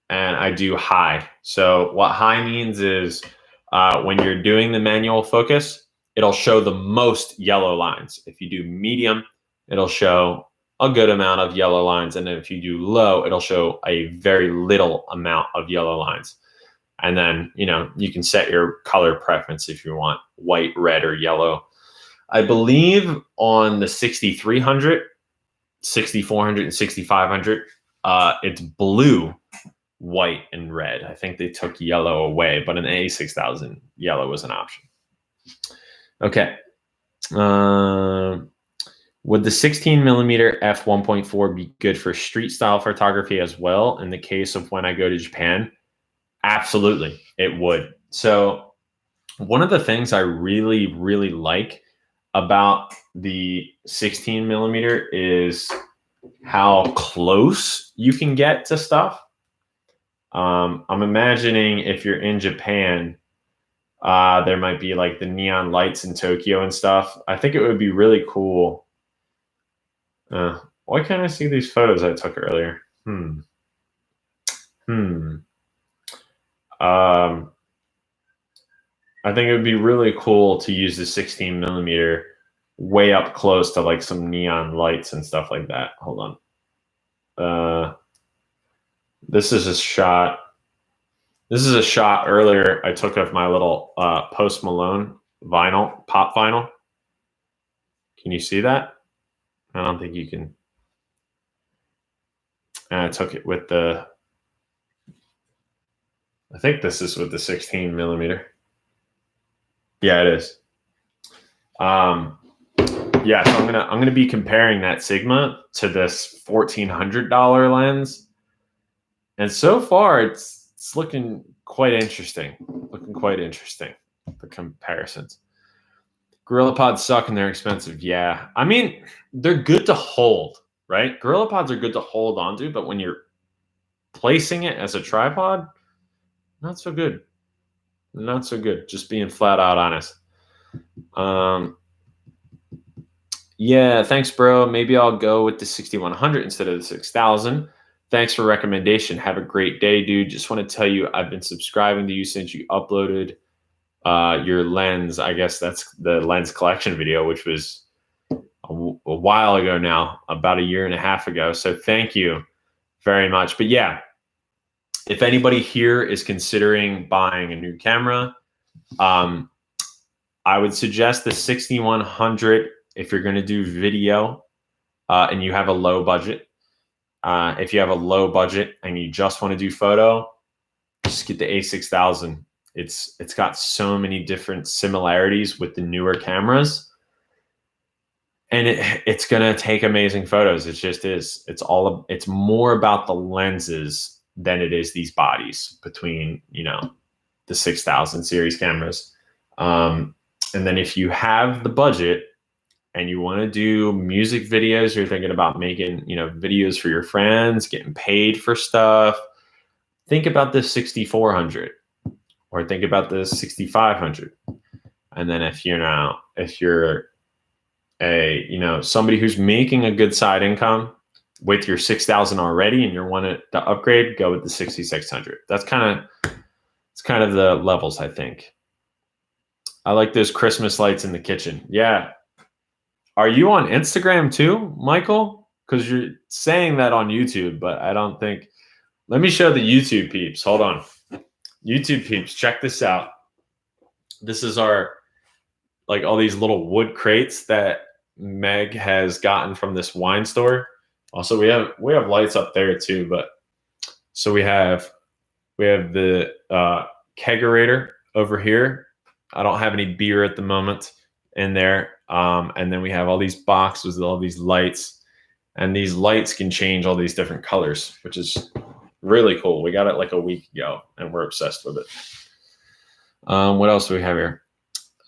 and I do high. So what high means is when you're doing the manual focus, it'll show the most yellow lines. If you do medium, it'll show a good amount of yellow lines. And then if you do low, it'll show a very little amount of yellow lines. And then, you can set your color preference if you want white, red, or yellow. I believe on the 6300, 6400, and 6500, it's blue, white, and red. I think they took yellow away, but in the A6000, yellow was an option. Okay. Would the 16 millimeter f1.4 be good for street style photography as well in the case of when I go to Japan? Absolutely, it would. So one of the things I really, really like about the 16 millimeter is how close you can get to stuff. I'm imagining if you're in Japan, there might be like the neon lights in Tokyo and stuff. I think it would be really cool. Why can't I see these photos I took earlier? I think it would be really cool to use the 16 millimeter way up close to like some neon lights and stuff like that. Hold on. This is a shot. This is a shot earlier I took of my little Post Malone vinyl, pop vinyl. Can you see that? I don't think you can. And I took it with I think this is with the 16 millimeter. Yeah, it is. Yeah, so I'm gonna be comparing that Sigma to this $1,400 lens, and so far it's looking quite interesting. The comparisons. GorillaPods suck and they're expensive. Yeah. I mean, they're good to hold, right? GorillaPods are good to hold onto, but when you're placing it as a tripod, not so good. Not so good. Just being flat out honest. Yeah, thanks, bro. Maybe I'll go with the 6100 instead of the 6000. Thanks for recommendation. Have a great day, dude. Just want to tell you I've been subscribing to you since you uploaded your lens. I guess that's the lens collection video, which was a while ago now, about a year and a half ago. So thank you very much. But yeah, if anybody here is considering buying a new camera, I would suggest the 6100 if you're going to do video and you have a low budget. If you have a low budget and you just want to do photo, just get the A6000. It's got so many different similarities with the newer cameras, and it's gonna take amazing photos. It just is. It's more about the lenses than it is these bodies between the 6000 series cameras. And then if you have the budget and you want to do music videos, you're thinking about making videos for your friends, getting paid for stuff, think about the 6400 or think about the 6500. And then if you're a somebody who's making a good side income with your 6000 already and you're wanting to upgrade, go with the 6600. It's kind of the levels, I think. I like those Christmas lights in the kitchen. Yeah. Are you on Instagram too, Michael? Because you're saying that on YouTube, but I don't think. Let me show the YouTube peeps. Hold on. YouTube peeps, check this out. This is our, all these little wood crates that Meg has gotten from this wine store. Also, we have lights up there too, but so we have the kegerator over here. I don't have any beer at the moment in there. And then we have all these boxes with all these lights, and these lights can change all these different colors, which is really cool. We got it like a week ago and we're obsessed with it. What else do we have here?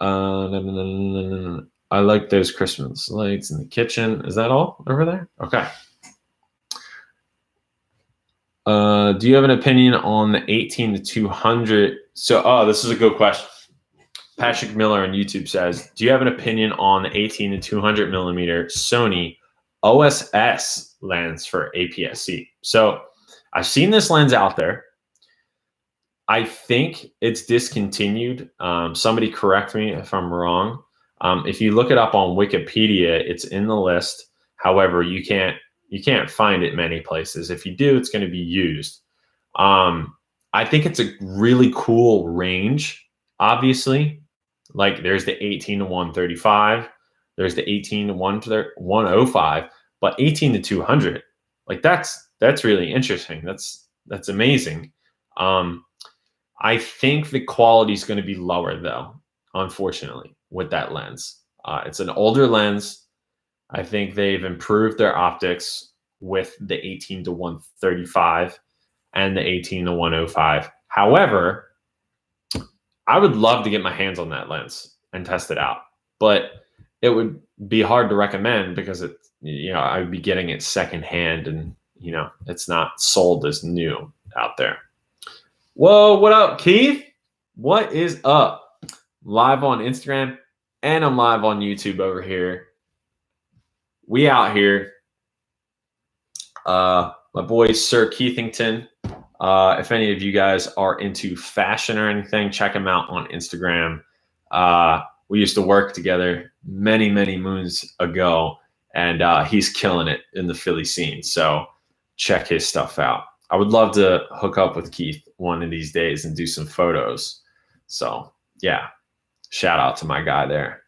I like those Christmas lights in the kitchen. Is that all over there? Okay. Do you have an opinion on the 18-200? So, this is a good question. Patrick Miller on YouTube says, do you have an opinion on the 18-200 millimeter Sony OSS lens for APS-C? So I've seen this lens out there. I think it's discontinued. Somebody correct me if I'm wrong. If you look it up on Wikipedia, it's in the list. However, you can't find it many places. If you do, it's going to be used. I think it's a really cool range, obviously. Like there's the 18-135, there's the 18-105, but 18-200, like that's really interesting. That's amazing. I think the quality is going to be lower though, unfortunately, with that lens. It's an older lens. I think they've improved their optics with the 18-135 and the 18-105. However, I would love to get my hands on that lens and test it out, but it would be hard to recommend because I would be getting it secondhand and it's not sold as new out there. Whoa, what up, Keith? What is up? Live on Instagram and I'm live on YouTube over here. We out here. My boy, Sir Keithington. If any of you guys are into fashion or anything, check him out on Instagram. We used to work together many, many moons ago, and he's killing it in the Philly scene. So check his stuff out. I would love to hook up with Keith one of these days and do some photos. So yeah, shout out to my guy there.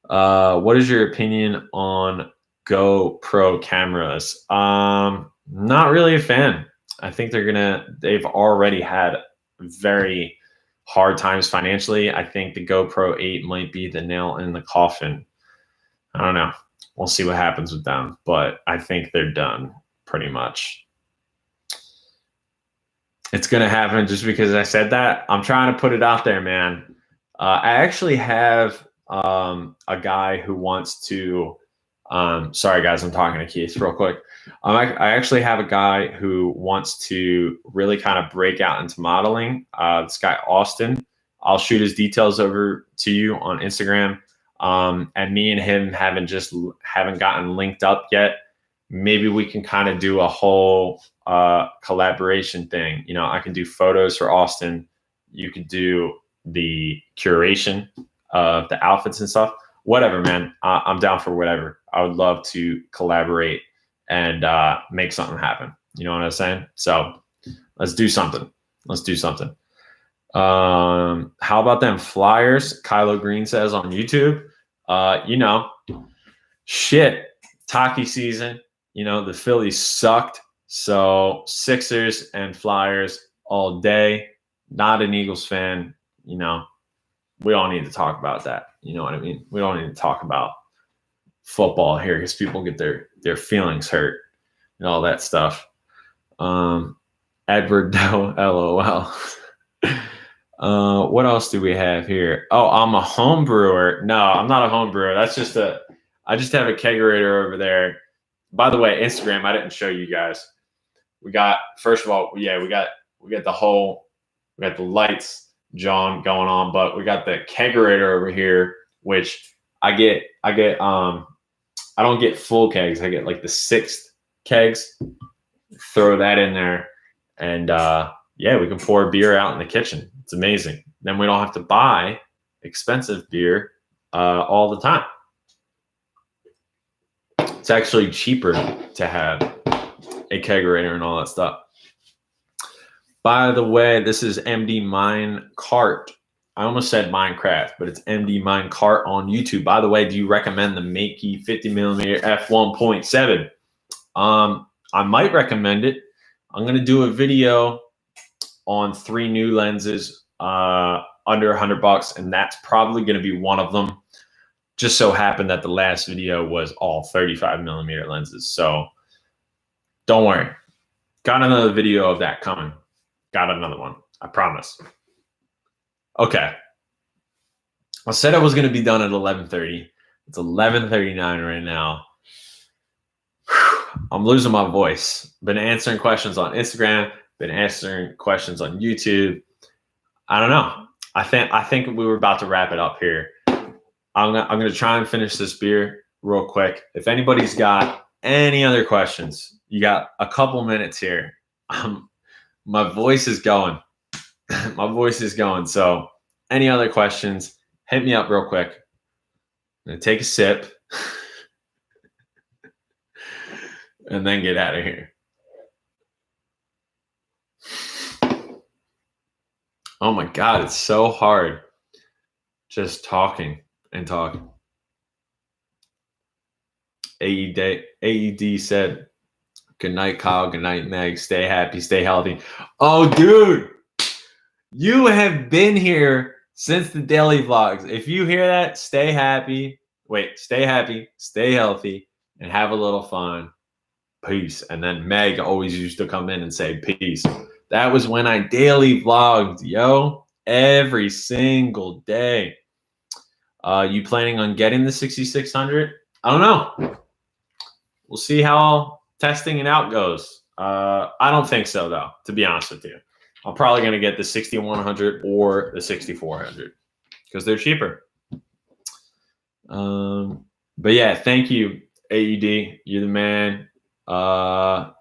What is your opinion on GoPro cameras? Not really a fan. I think they've already had very hard times financially. I think the GoPro 8 might be the nail in the coffin. I don't know. We'll see what happens with them, but I think they're done pretty much. It's going to happen just because I said that. I'm trying to put it out there, man. I actually have a guy who wants to. Sorry, guys, I'm talking to Keith real quick. I actually have a guy who wants to really kind of break out into modeling. This guy, Austin. I'll shoot his details over to you on Instagram. And me and him haven't gotten linked up yet. Maybe we can kind of do a whole collaboration thing. You know, I can do photos for Austin. You could do the curation of the outfits and stuff. Whatever, man. I'm down for whatever. I would love to collaborate and make something happen. You know what I'm saying? So let's do something. How about them Flyers? Kylo Green says on YouTube. You know, shit. Taki season. You know, the Phillies sucked. So Sixers and Flyers all day. Not an Eagles fan. You know, we all need to talk about that. You know what I mean? We don't need to talk about football here because people get their feelings hurt and all that stuff. Edward Doe, LOL. What else do we have here? Oh, I'm a home brewer. No, I'm not a home brewer. I just have a kegerator over there. By the way, Instagram, I didn't show you guys. We got, first of all, yeah, we got the lights, John, going on, but we got the kegerator over here, which I don't get full kegs. I get like the 6th kegs, throw that in there. And, yeah, we can pour beer out in the kitchen. It's amazing. Then we don't have to buy expensive beer all the time. It's actually cheaper to have a kegerator and all that stuff. By the way, this is MD Minecart. I almost said Minecraft, but it's MD Minecart on YouTube. By the way, do you recommend the Makey 50mm f1.7? I might recommend it. I'm going to do a video on 3 new lenses under $100, and that's probably going to be one of them. Just so happened that the last video was all 35mm lenses. So don't worry. Got another video of that coming. Got another one. I promise. Okay. I said I was going to be done at 11:30. It's 11:39 right now. I'm losing my voice. Been answering questions on Instagram. Been answering questions on YouTube. I don't know. I think we were about to wrap it up here. I'm gonna try and finish this beer real quick. If anybody's got any other questions, you got a couple minutes here. My voice is going. My voice is going. So any other questions, hit me up real quick. I'm gonna take a sip and then get out of here. Oh my God, it's so hard just talking and talking. AED said, good night, Kyle. Good night, Meg. Stay happy, stay healthy. Oh, dude, you have been here since the daily vlogs. If you hear that, stay happy. Wait, stay happy, stay healthy, and have a little fun. Peace. And then Meg always used to come in and say peace. That was when I daily vlogged, yo, every single day. You planning on getting the 6600? I don't know. We'll see how testing it out goes. I don't think so, though, to be honest with you. I'm probably going to get the 6100 or the 6400 because they're cheaper. But yeah, thank you, AED. You're the man. I'll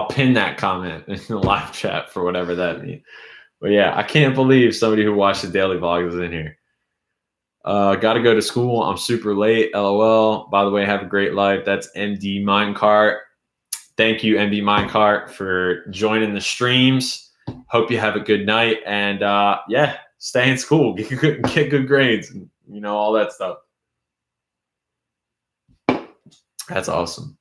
pin that comment in the live chat for whatever that means. But yeah, I can't believe somebody who watched the daily vlog is in here. Got to go to school. I'm super late. LOL. By the way, have a great life. That's MD Minecart. Thank you, MD Minecart, for joining the streams. Hope you have a good night. And yeah, stay in school. Get good grades. And, you know, all that stuff. That's awesome.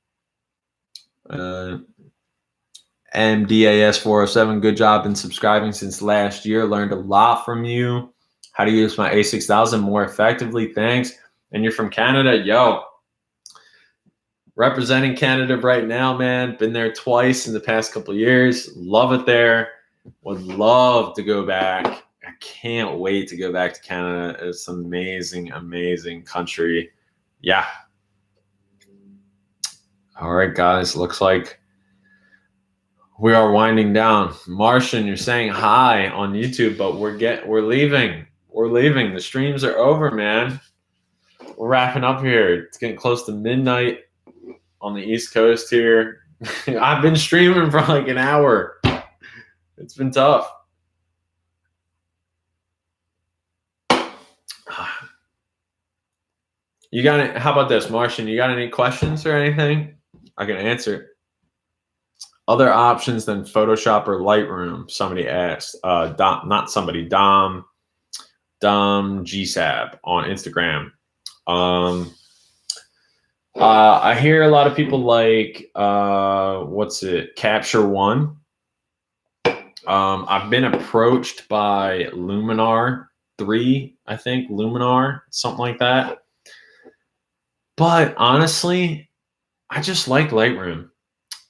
MDAS407, good job in subscribing since last year. Learned a lot from you. How to use my A6000 more effectively. Thanks. And you're from Canada. Yo, representing Canada right now, man. Been there twice in the past couple of years. Love it there. Would love to go back. I can't wait to go back to Canada. It's an amazing, amazing country. Yeah. All right, guys. Looks like we are winding down. Martian, you're saying hi on YouTube, but we're leaving. We're leaving. The streams are over, man. We're wrapping up here. It's getting close to midnight on the East Coast here. I've been streaming for like an hour. It's been tough. You got it? How about this, Martian? You got any questions or anything? I can answer. Other options than Photoshop or Lightroom? Somebody asked. Dom GSAB on Instagram. I hear a lot of people like Capture One. I've been approached by Luminar 3, I think, Luminar, something like that. But honestly, I just like Lightroom.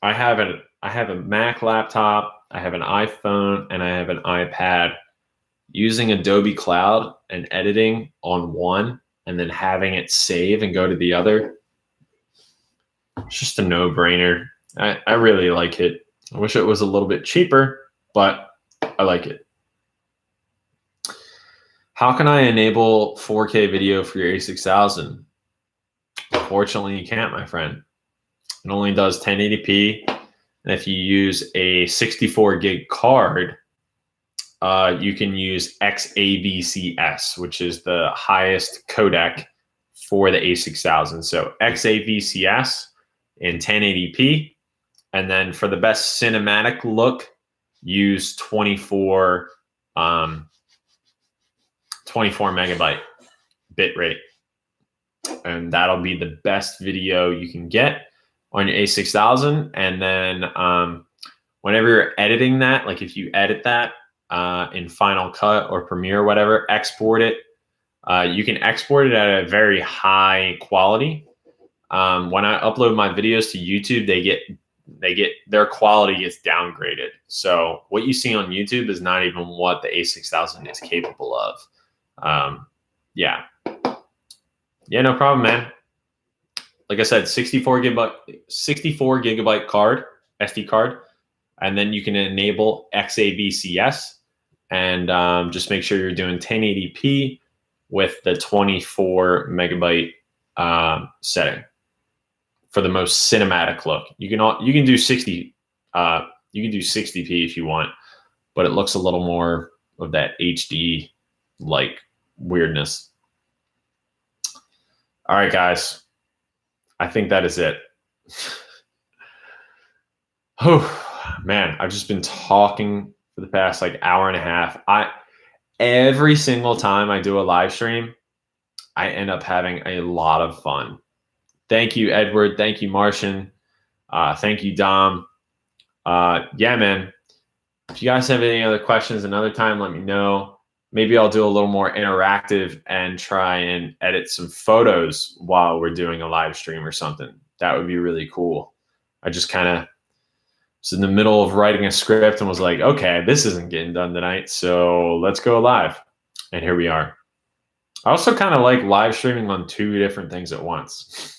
I have a Mac laptop, I have an iPhone, and I have an iPad. Using Adobe Cloud and editing on one and then having it save and go to the other, it's just a no-brainer. I really like it. I wish it was a little bit cheaper, but I like it. How can I enable 4K video for your A6000? Unfortunately, you can't, my friend. It only does 1080p. And if you use a 64 gig card, you can use XAVCS, which is the highest codec for the A6000. So XAVCS in 1080p. And then for the best cinematic look, use 24 megabyte bit rate. And that'll be the best video you can get on your A6000. And then whenever you're editing that, like if you edit that in Final Cut or Premiere or whatever, export it. You can export it at a very high quality. When I upload my videos to YouTube, their quality gets downgraded. So what you see on YouTube is not even what the A6000 is capable of. Yeah, no problem, man. Like I said, 64 gigabyte card, SD card, and then you can enable XAVCS and just make sure you're doing 1080p with the 24 megabyte setting for the most cinematic look. You can do 60. You can do 60p if you want, but it looks a little more of that HD like weirdness. All right, guys. I think that is it. Oh, man, I've just been talking for the past like hour and a half. Every single time I do a live stream, I end up having a lot of fun. Thank you, Edward. Thank you, Martian. Thank you, Dom. Yeah, man. If you guys have any other questions another time, let me know. Maybe I'll do a little more interactive and try and edit some photos while we're doing a live stream or something. That would be really cool. I just kind of was in the middle of writing a script and was like, okay, this isn't getting done tonight, so let's go live. And here we are. I also kind of like live streaming on 2 different things at once.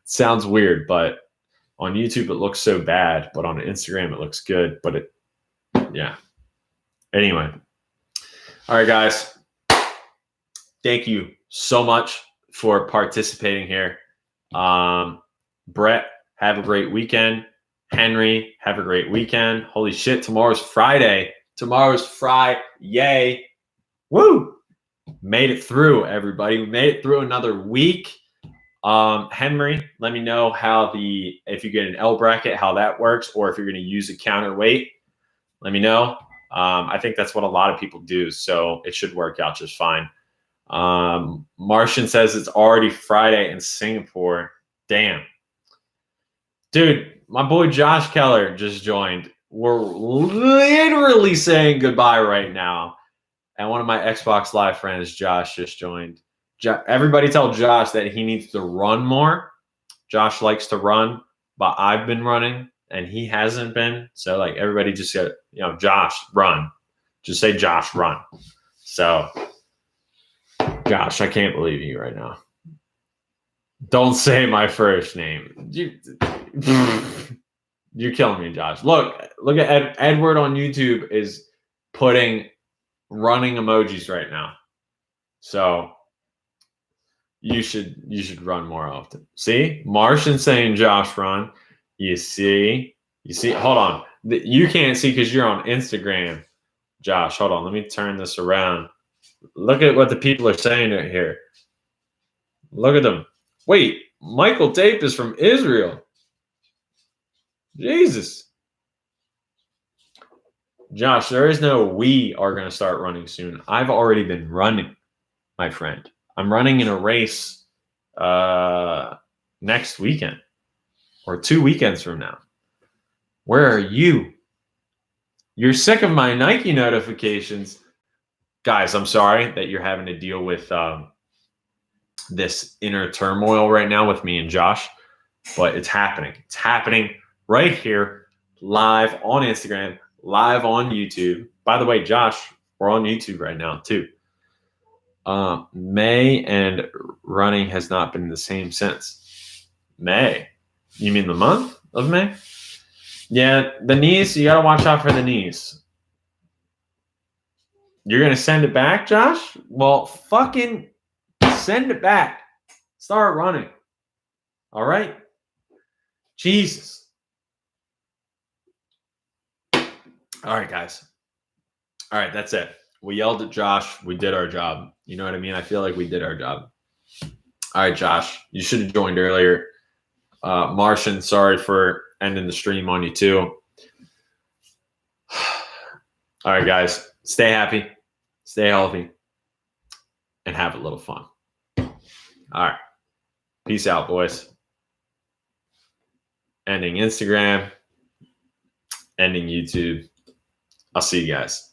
Sounds weird, but on YouTube it looks so bad, but on Instagram it looks good. But yeah. Anyway. All right, guys. Thank you so much for participating here. Brett, have a great weekend. Henry, have a great weekend. Holy shit, tomorrow's Friday. Tomorrow's Friday. Yay. Woo! Made it through, everybody. We made it through another week. Henry, let me know if you get an L bracket, how that works, or if you're going to use a counterweight. Let me know. I think that's what a lot of people do, so it should work out just fine. Martian says it's already Friday in Singapore. Damn. Dude, my boy Josh Keller just joined. We're literally saying goodbye right now. And one of my Xbox Live friends, Josh, just joined. Everybody tell Josh that he needs to run more. Josh likes to run, but I've been running and he hasn't been. So like everybody just said, Josh, run. Just say Josh run. So, Josh, I can't believe you right now. Don't say my first name. You're killing me, Josh. Look at Edward on YouTube is putting running emojis right now. So you should run more often. See? Martian saying Josh run. You see? Hold on. You can't see because you're on Instagram. Josh, hold on. Let me turn this around. Look at what the people are saying right here. Look at them. Wait, Michael Tape is from Israel. Jesus. Josh, there is no we are going to start running soon. I've already been running, my friend. I'm running in a race next weekend or 2 weekends from now. Where are you? You're sick of my Nike notifications. Guys, I'm sorry that you're having to deal with this inner turmoil right now with me and Josh, but it's happening. It's happening right here, live on Instagram, live on YouTube. By the way, Josh, we're on YouTube right now too. May and running has not been the same since. May? You mean the month of May? Yeah, the knees, you got to watch out for the knees. You're going to send it back, Josh? Well, fucking send it back. Start running. All right? Jesus. All right, guys. All right, that's it. We yelled at Josh. We did our job. You know what I mean? I feel like we did our job. All right, Josh. You should have joined earlier. Martian, sorry for ending the stream on you too. All right, guys. Stay happy. Stay healthy. And have a little fun. All right. Peace out, boys. Ending Instagram. Ending YouTube. I'll see you guys.